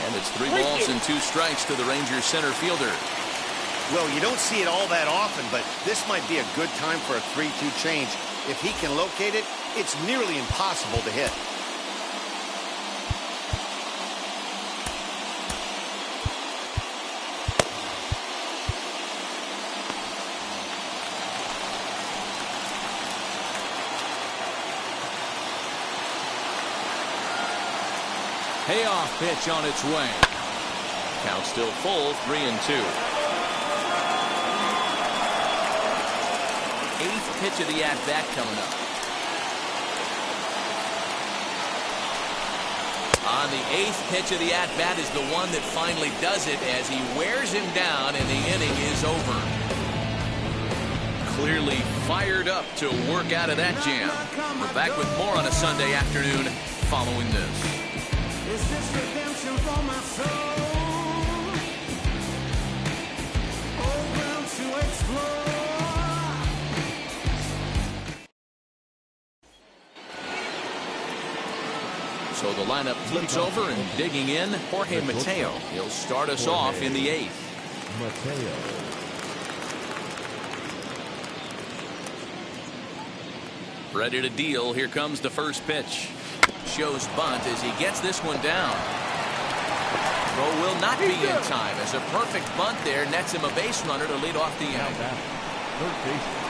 And it's 3 balls and 2 strikes to the Rangers center fielder. Well, you don't see it all that often, but this might be a good time for a 3-2 change. If he can locate it, it's nearly impossible to hit. Payoff pitch on its way. Count still full, 3-2. Eighth pitch of the at-bat coming up. On the eighth pitch of the at-bat is the one that finally does it as he wears him down and the inning is over. Clearly fired up to work out of that jam. We're back with more on a Sunday afternoon following this. Is this redemption for my soul? Open to explore. So the lineup flips over and digging in, Jorge Mateo. He'll start us off in the eighth. Mateo. Ready to deal. Here comes the first pitch. Shows bunt as he gets this one down. Throw will not be in time as a perfect bunt there nets him a base runner to lead off the inning. Third baseman.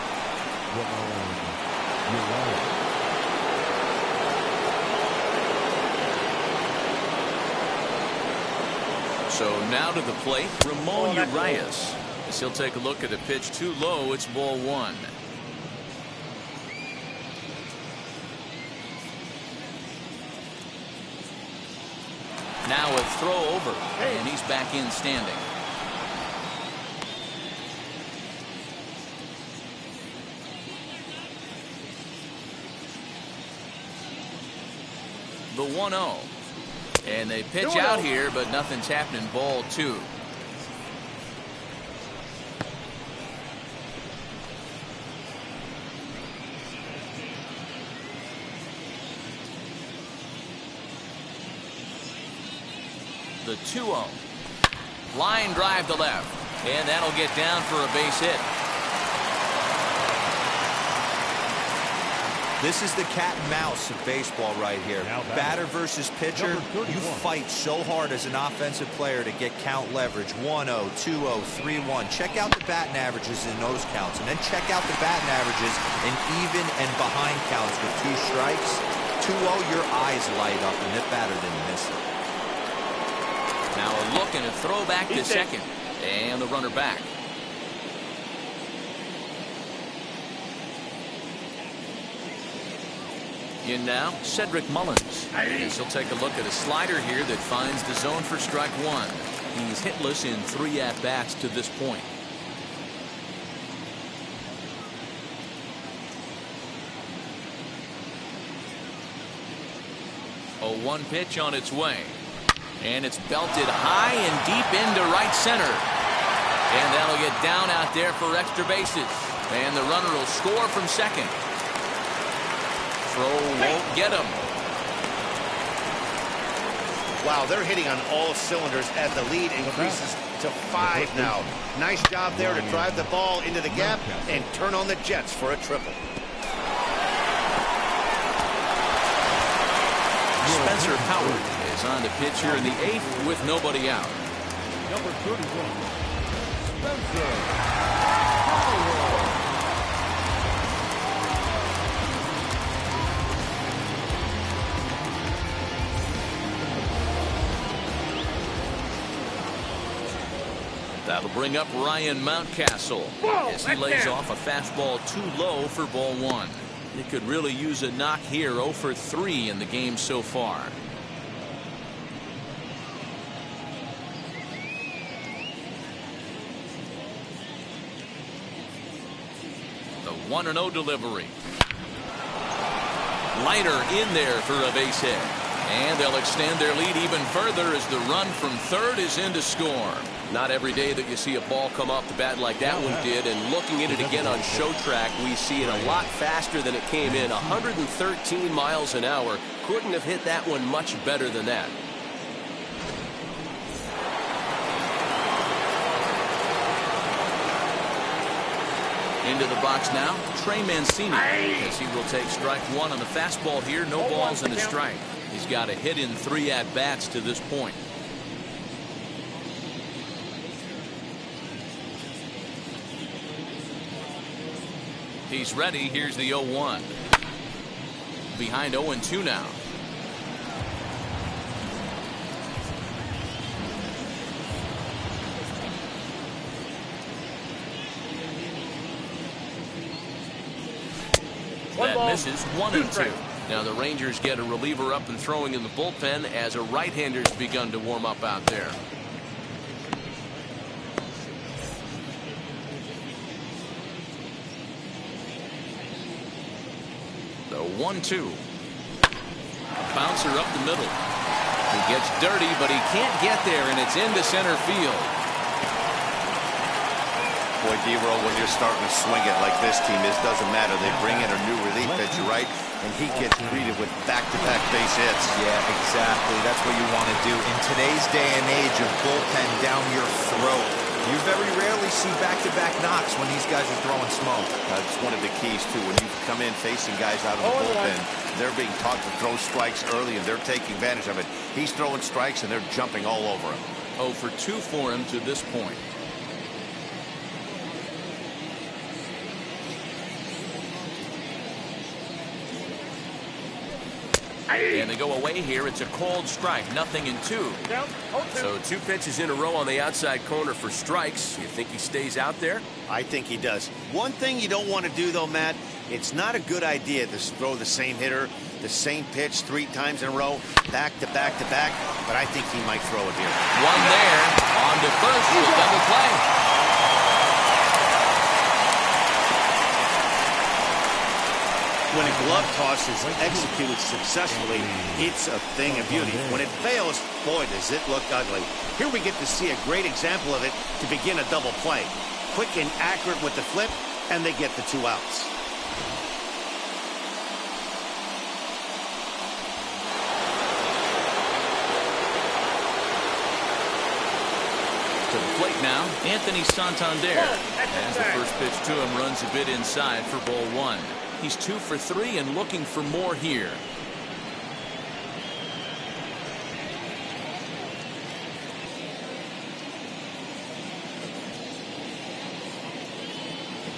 So now to the plate, Ramon Urias. As he'll take a look at a pitch too low, it's ball one. Now a throw over, and he's back in standing. The 1-0. And they pitch out here, but nothing's happening. Ball two. The 2-0. Line drive to left. And that'll get down for a base hit. This is the cat and mouse of baseball right here. Batter versus pitcher. You fight so hard as an offensive player to get count leverage. 1-0, 2-0, 3-1. Check out the batting averages in those counts. And then check out the batting averages in even and behind counts with 2 strikes. 2-0, your eyes light up, and that batter didn't miss it. Now a look and a throw back to second. And the runner back. In now, Cedric Mullins. As he'll take a look at a slider here that finds the zone for strike one. He's hitless in 3 at-bats to this point. A 1 pitch on its way. And it's belted high and deep into right center. And that'll get down out there for extra bases. And the runner will score from second. Throw won't get him. Wow, they're hitting on all cylinders as the lead increases to 5 now. Nice job there to drive the ball into the gap and turn on the Jets for a triple. Spencer Howard is on the pitch here in the 8th with nobody out. Number 31, Spencer Howard. That'll bring up Ryan Mountcastle as he lays off a fastball too low for ball 1. He could really use a knock here. 0 for 3 in the game so far. The 1-0 delivery. Leiter in there for a base hit. And they'll extend their lead even further as the run from third is in to score. Not every day that you see a ball come off the bat like that one did, and looking at it again on show track, we see it a lot faster than it came in. 113 miles an hour. Couldn't have hit that one much better than that. Into the box now, Trey Mancini, as he will take strike one on the fastball here. No balls and a strike. He's got a hit in 3 at-bats to this point. He's ready. Here's the 0-1. Behind 0-2 now. That misses. 1-2. Now the Rangers get a reliever up and throwing in the bullpen as a right-hander's begun to warm up out there. The 1-2. A bouncer up the middle. He gets dirty, but he can't get there, and it's into center field. Boy, D-Roll, when you're starting to swing it like this team is, doesn't matter. They bring in a new relief pitcher, right? And he gets greeted with back-to-back base hits. Yeah, exactly. That's what you want to do. In today's day and age of bullpen down your throat, you very rarely see back-to-back knocks when these guys are throwing smoke. That's one of the keys, too. When you come in facing guys out of the bullpen, they're being taught to throw strikes early, and they're taking advantage of it. He's throwing strikes, and they're jumping all over him. 0 for 2 for him to this point. And they go away here. It's a called strike. 0-2. So 2 pitches in a row on the outside corner for strikes. You think he stays out there? I think he does. One thing you don't want to do, though, Matt, it's not a good idea to throw the same hitter, the same pitch 3 times in a row, back to back to back, but I think he might throw it here. One there. On to first with a double play. When a glove toss is executed successfully, it's a thing of beauty. When it fails, boy, does it look ugly. Here we get to see a great example of it to begin a double play. Quick and accurate with the flip, and they get the 2 outs. To the plate now, Anthony Santander. As the first pitch to him runs a bit inside for ball 1. He's 2 for 3 and looking for more here.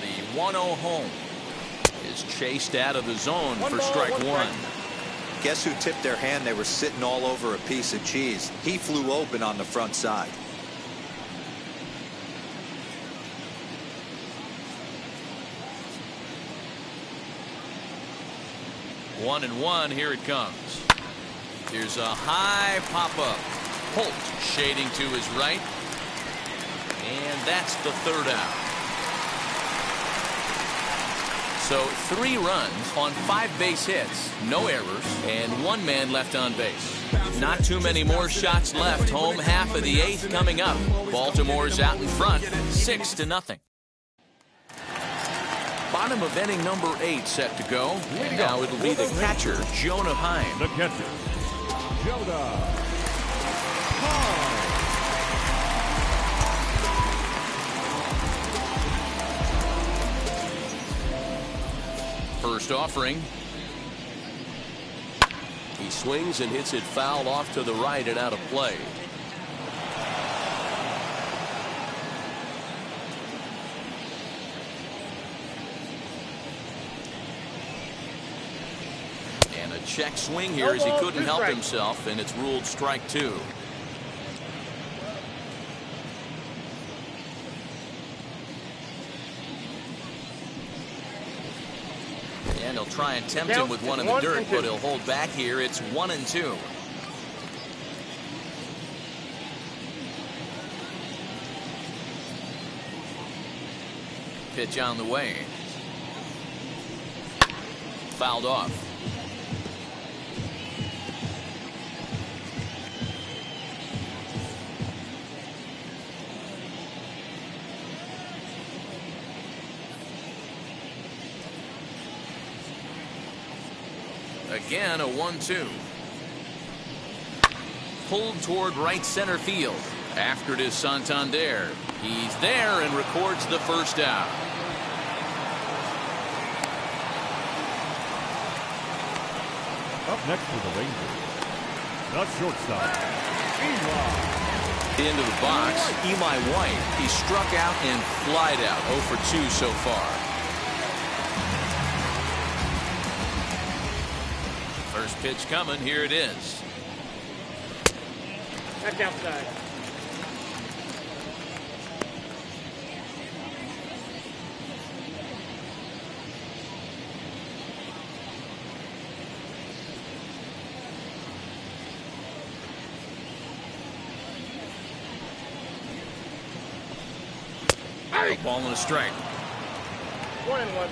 The 1-0 home is chased out of the zone for strike 1. Guess who tipped their hand? They were sitting all over a piece of cheese. He flew open on the front side. One and one, here it comes. Here's a high pop-up. Holt shading to his right. And that's the 3rd out. So 3 runs on 5 base hits, no errors, and 1 man left on base. Not too many more shots left. Home half of the 8th coming up. Baltimore's out in front, 6-0. Bottom of inning number 8 set to go. And now it'll be the catcher, Jonah Heim. The catcher, Jonah Heim. First offering. He swings and hits it foul off to the right and out of play. Check swing here as he couldn't help himself, and it's ruled strike 2. And he'll try and tempt him with one in the dirt, but he'll hold back here. It's 1-2. Pitch on the way. Fouled off. Again, a 1-2. Pulled toward right center field. After it is Santander. He's there and records the first out. Up next for the Rangers, the shortstop, Into the box, Eli White. He struck out and flied out. 0 for 2 so far. First pitch coming. Here it is. Back outside. A ball and a strike. 1-1.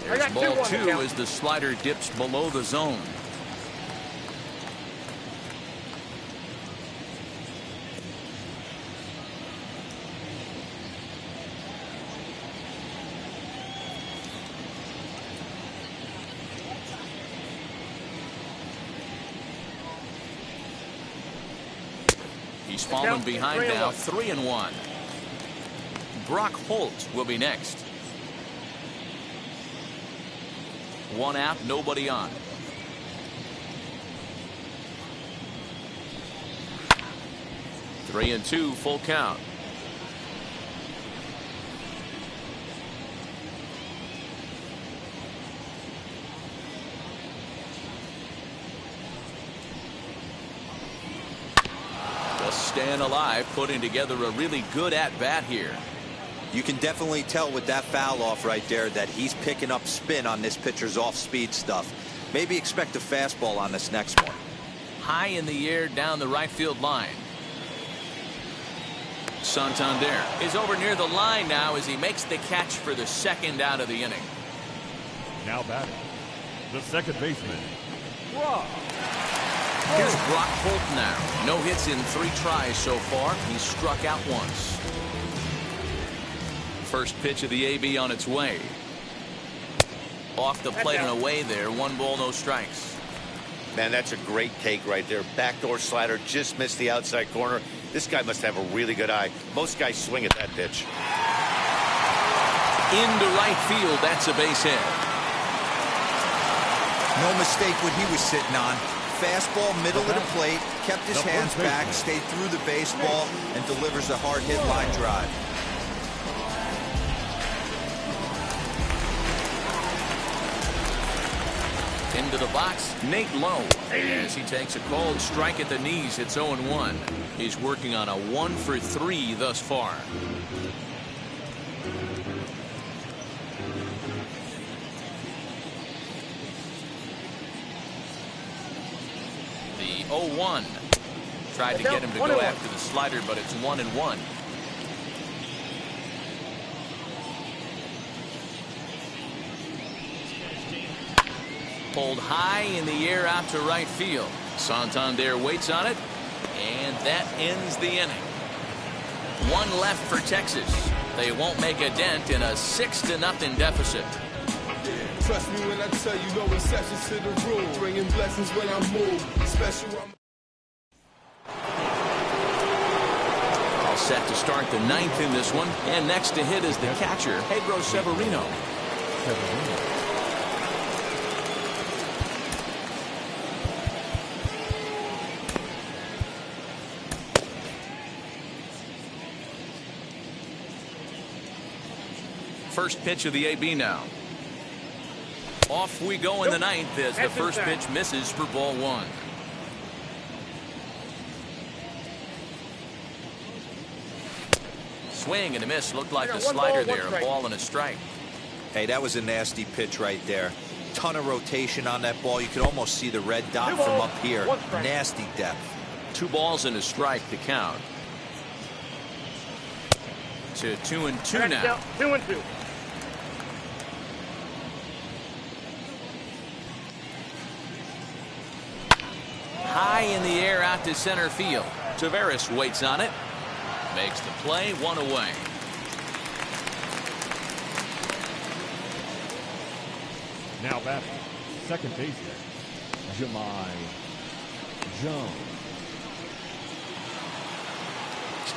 There's ball 2 as the slider dips below the zone. He's fallen behind now, 3-1. Brock Holt will be next. 1 out, nobody on. Three and 2, full count. Just staying alive, putting together a really good at-bat here. You can definitely tell with that foul off right there that he's picking up spin on this pitcher's off-speed stuff. Maybe expect a fastball on this next one. High in the air down the right field line. Santander is over near the line now as he makes the catch for the second out of the inning. now batting, the second baseman, Here's Brock Holt now. No hits in 3 tries so far. He's struck out once. First pitch of the AB on its way. Off the plate and away there. 1 ball, no strikes. Man, that's a great take right there. Backdoor slider, just missed the outside corner. This guy must have a really good eye. Most guys swing at that pitch. Into right field. That's a base hit. No mistake what he was sitting on. Fastball, middle of the plate, kept his hands back, stayed through the baseball, and delivers a hard hit line drive. Into the box, Nate Lowe. As he takes a cold strike at the knees, it's 0-1. He's working on a 1 for 3 thus far. The 0-1. Tried to get him to go after the slider, but it's 1-1. Pulled high in the air out to right field. Santander waits on it, and that ends the inning. 1 left for Texas. They won't make a dent in a 6-0 deficit. Trust me when I tell you, no exceptions to the rule. Bringing blessings when I move. Special. All set to start the 9th in this one, and next to hit is the catcher, Pedro Severino. First pitch of the AB now. Off we go in the 9th as the first pitch misses for ball 1. Swing and a miss. Looked like the slider there. A ball and a strike. Hey, that was a nasty pitch right there. Ton of rotation on that ball. You could almost see the red dot from up here. Nasty depth. 2 balls and a strike to count. To 2-2 now. 2-2. High in the air out to center field. Taveras waits on it. Makes the play, 1 away. now batting, second baseman, Jones.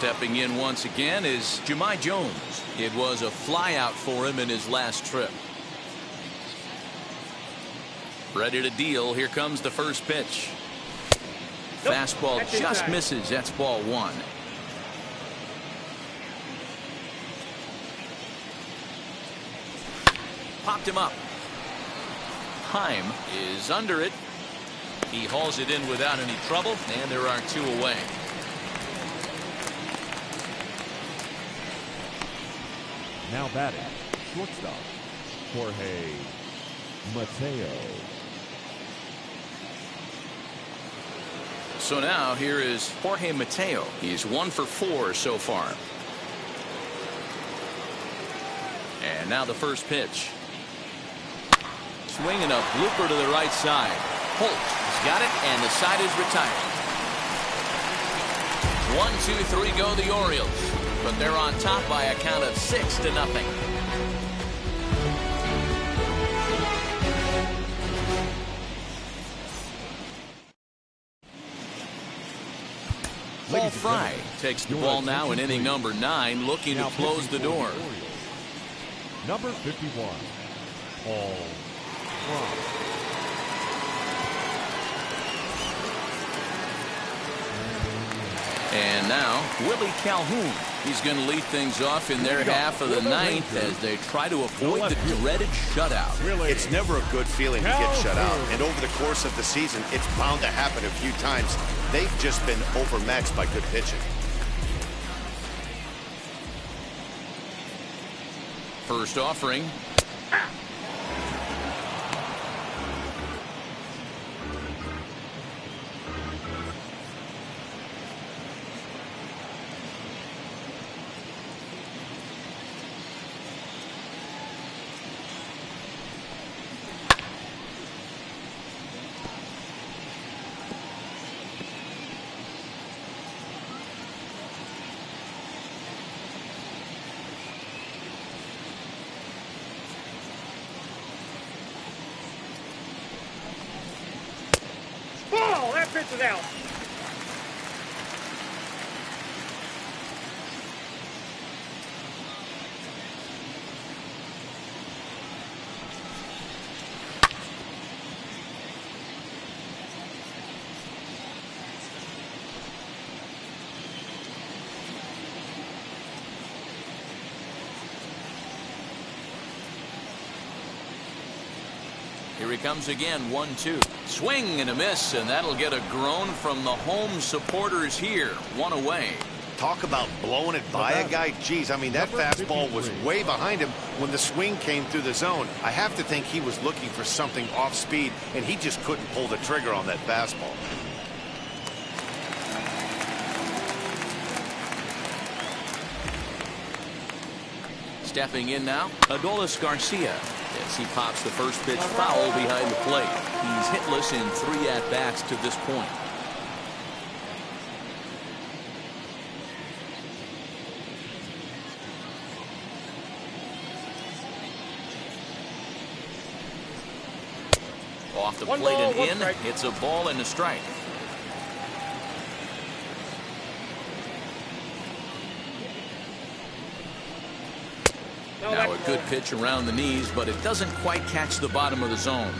Stepping in once again is Jahmai Jones. It was a flyout for him in his last trip. Ready to deal. Here comes the first pitch. Nope. Fastball That's just inside. misses. That's ball one. Popped him up. Heim is under it. He hauls it in without any trouble, and there are two away. Now batting, shortstop, Jorge Mateo. So now here is Jorge Mateo. He's 1 for 4 so far. And now the first pitch. Swinging a blooper to the right side. Holt has got it, and the side is retired. 1, 2, 3 go the Orioles, but they're on top by a count of 6-0. Paul Fry takes the ball now in inning number 9, looking to close the door. Number 51, Paul Fry. And now Willie Calhoun. He's going to lead things off in their half of the 9th as they try to avoid the dreaded shutout. It's never a good feeling to get shut out, and over the course of the season it's bound to happen a few times. They've just been overmatched by good pitching. First offering. Ball! That pitch is out. Here he comes again, 1-2. Swing and a miss, and that'll get a groan from the home supporters here. 1 away. Talk about blowing it by a guy. Geez, I mean, that fastball was way behind him when the swing came through the zone. I have to think he was looking for something off speed, and he just couldn't pull the trigger on that fastball. Stepping in now, Adolis Garcia. As he pops the first pitch foul behind the plate. He's hitless in 3 at-bats to this point. Off the plate and in. It's a ball and a strike. Now a good pitch around the knees, but it doesn't quite catch the bottom of the zone.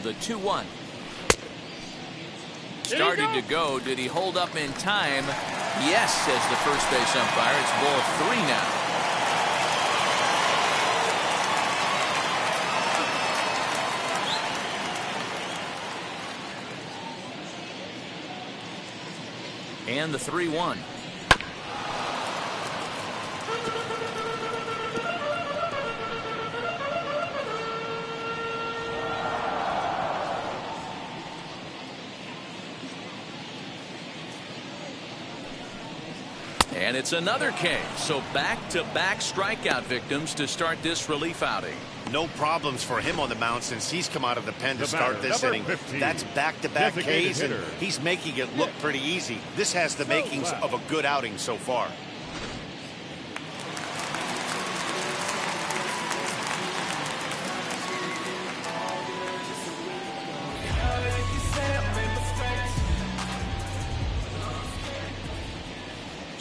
The 2-1. Started to go. Did he hold up in time? Yes, says the first base umpire. It's ball 3 now. And the 3-1. And it's another K. So back-to-back strikeout victims to start this relief outing. No problems for him on the mound since he's come out of the pen to start this inning. 15, That's back-to-back Ks, and hitter. he's making it look pretty easy. This has the makings of a good outing so far.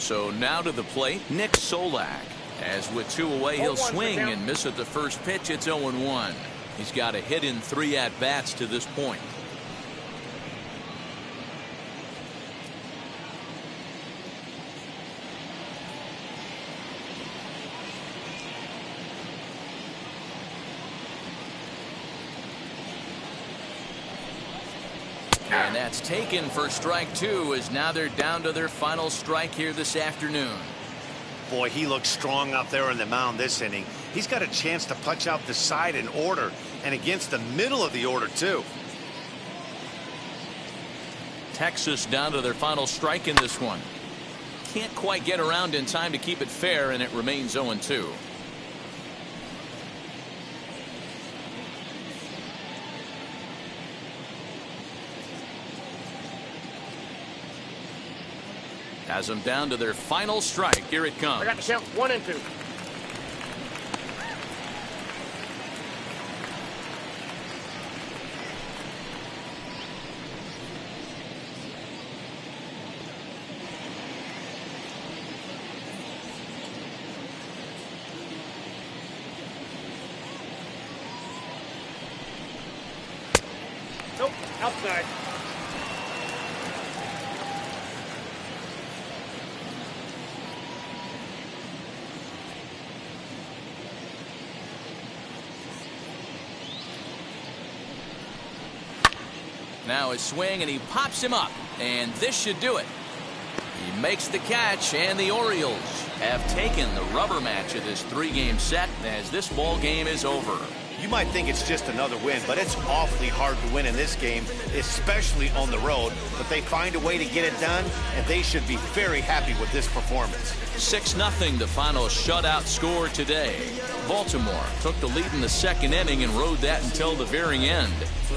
So now to the plate, Nick Solak. As with 2 away, he'll swing and miss at the first pitch. It's 0-1. He's got a hit in 3 at-bats to this point. And that's taken for strike 2, as now they're down to their final strike here this afternoon. Boy, he looks strong out there on the mound this inning. He's got a chance to punch out the side in order, and against the middle of the order, too. Texas down to their final strike in this one. Can't quite get around in time to keep it fair, and it remains 0-2. Has them down to their final strike. Here it comes. I got the count 1 and 2. Nope, outside. Now his swing, and he pops him up, and this should do it. He makes the catch, and the Orioles have taken the rubber match of this 3-game set as this ball game is over. You might think it's just another win, but it's awfully hard to win in this game, especially on the road. But they find a way to get it done, and they should be very happy with this performance. 6-0 the final shutout score today. Baltimore took the lead in the 2nd inning and rode that until the very end.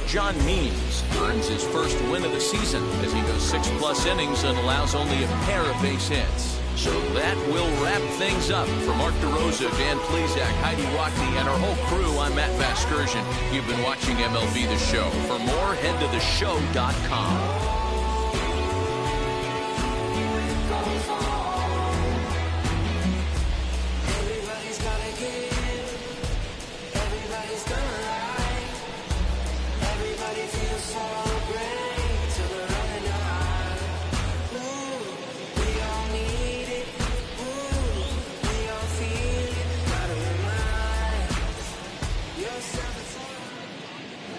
John Means earns his first win of the season as he goes 6+ innings and allows only a pair of base hits. So that will wrap things up. For Mark DeRosa, Dan Plesac, Heidi Watney, and our whole crew, I'm Matt Vasgersian. You've been watching MLB The Show. For more, head to theshow.com.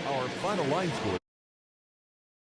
Our final line score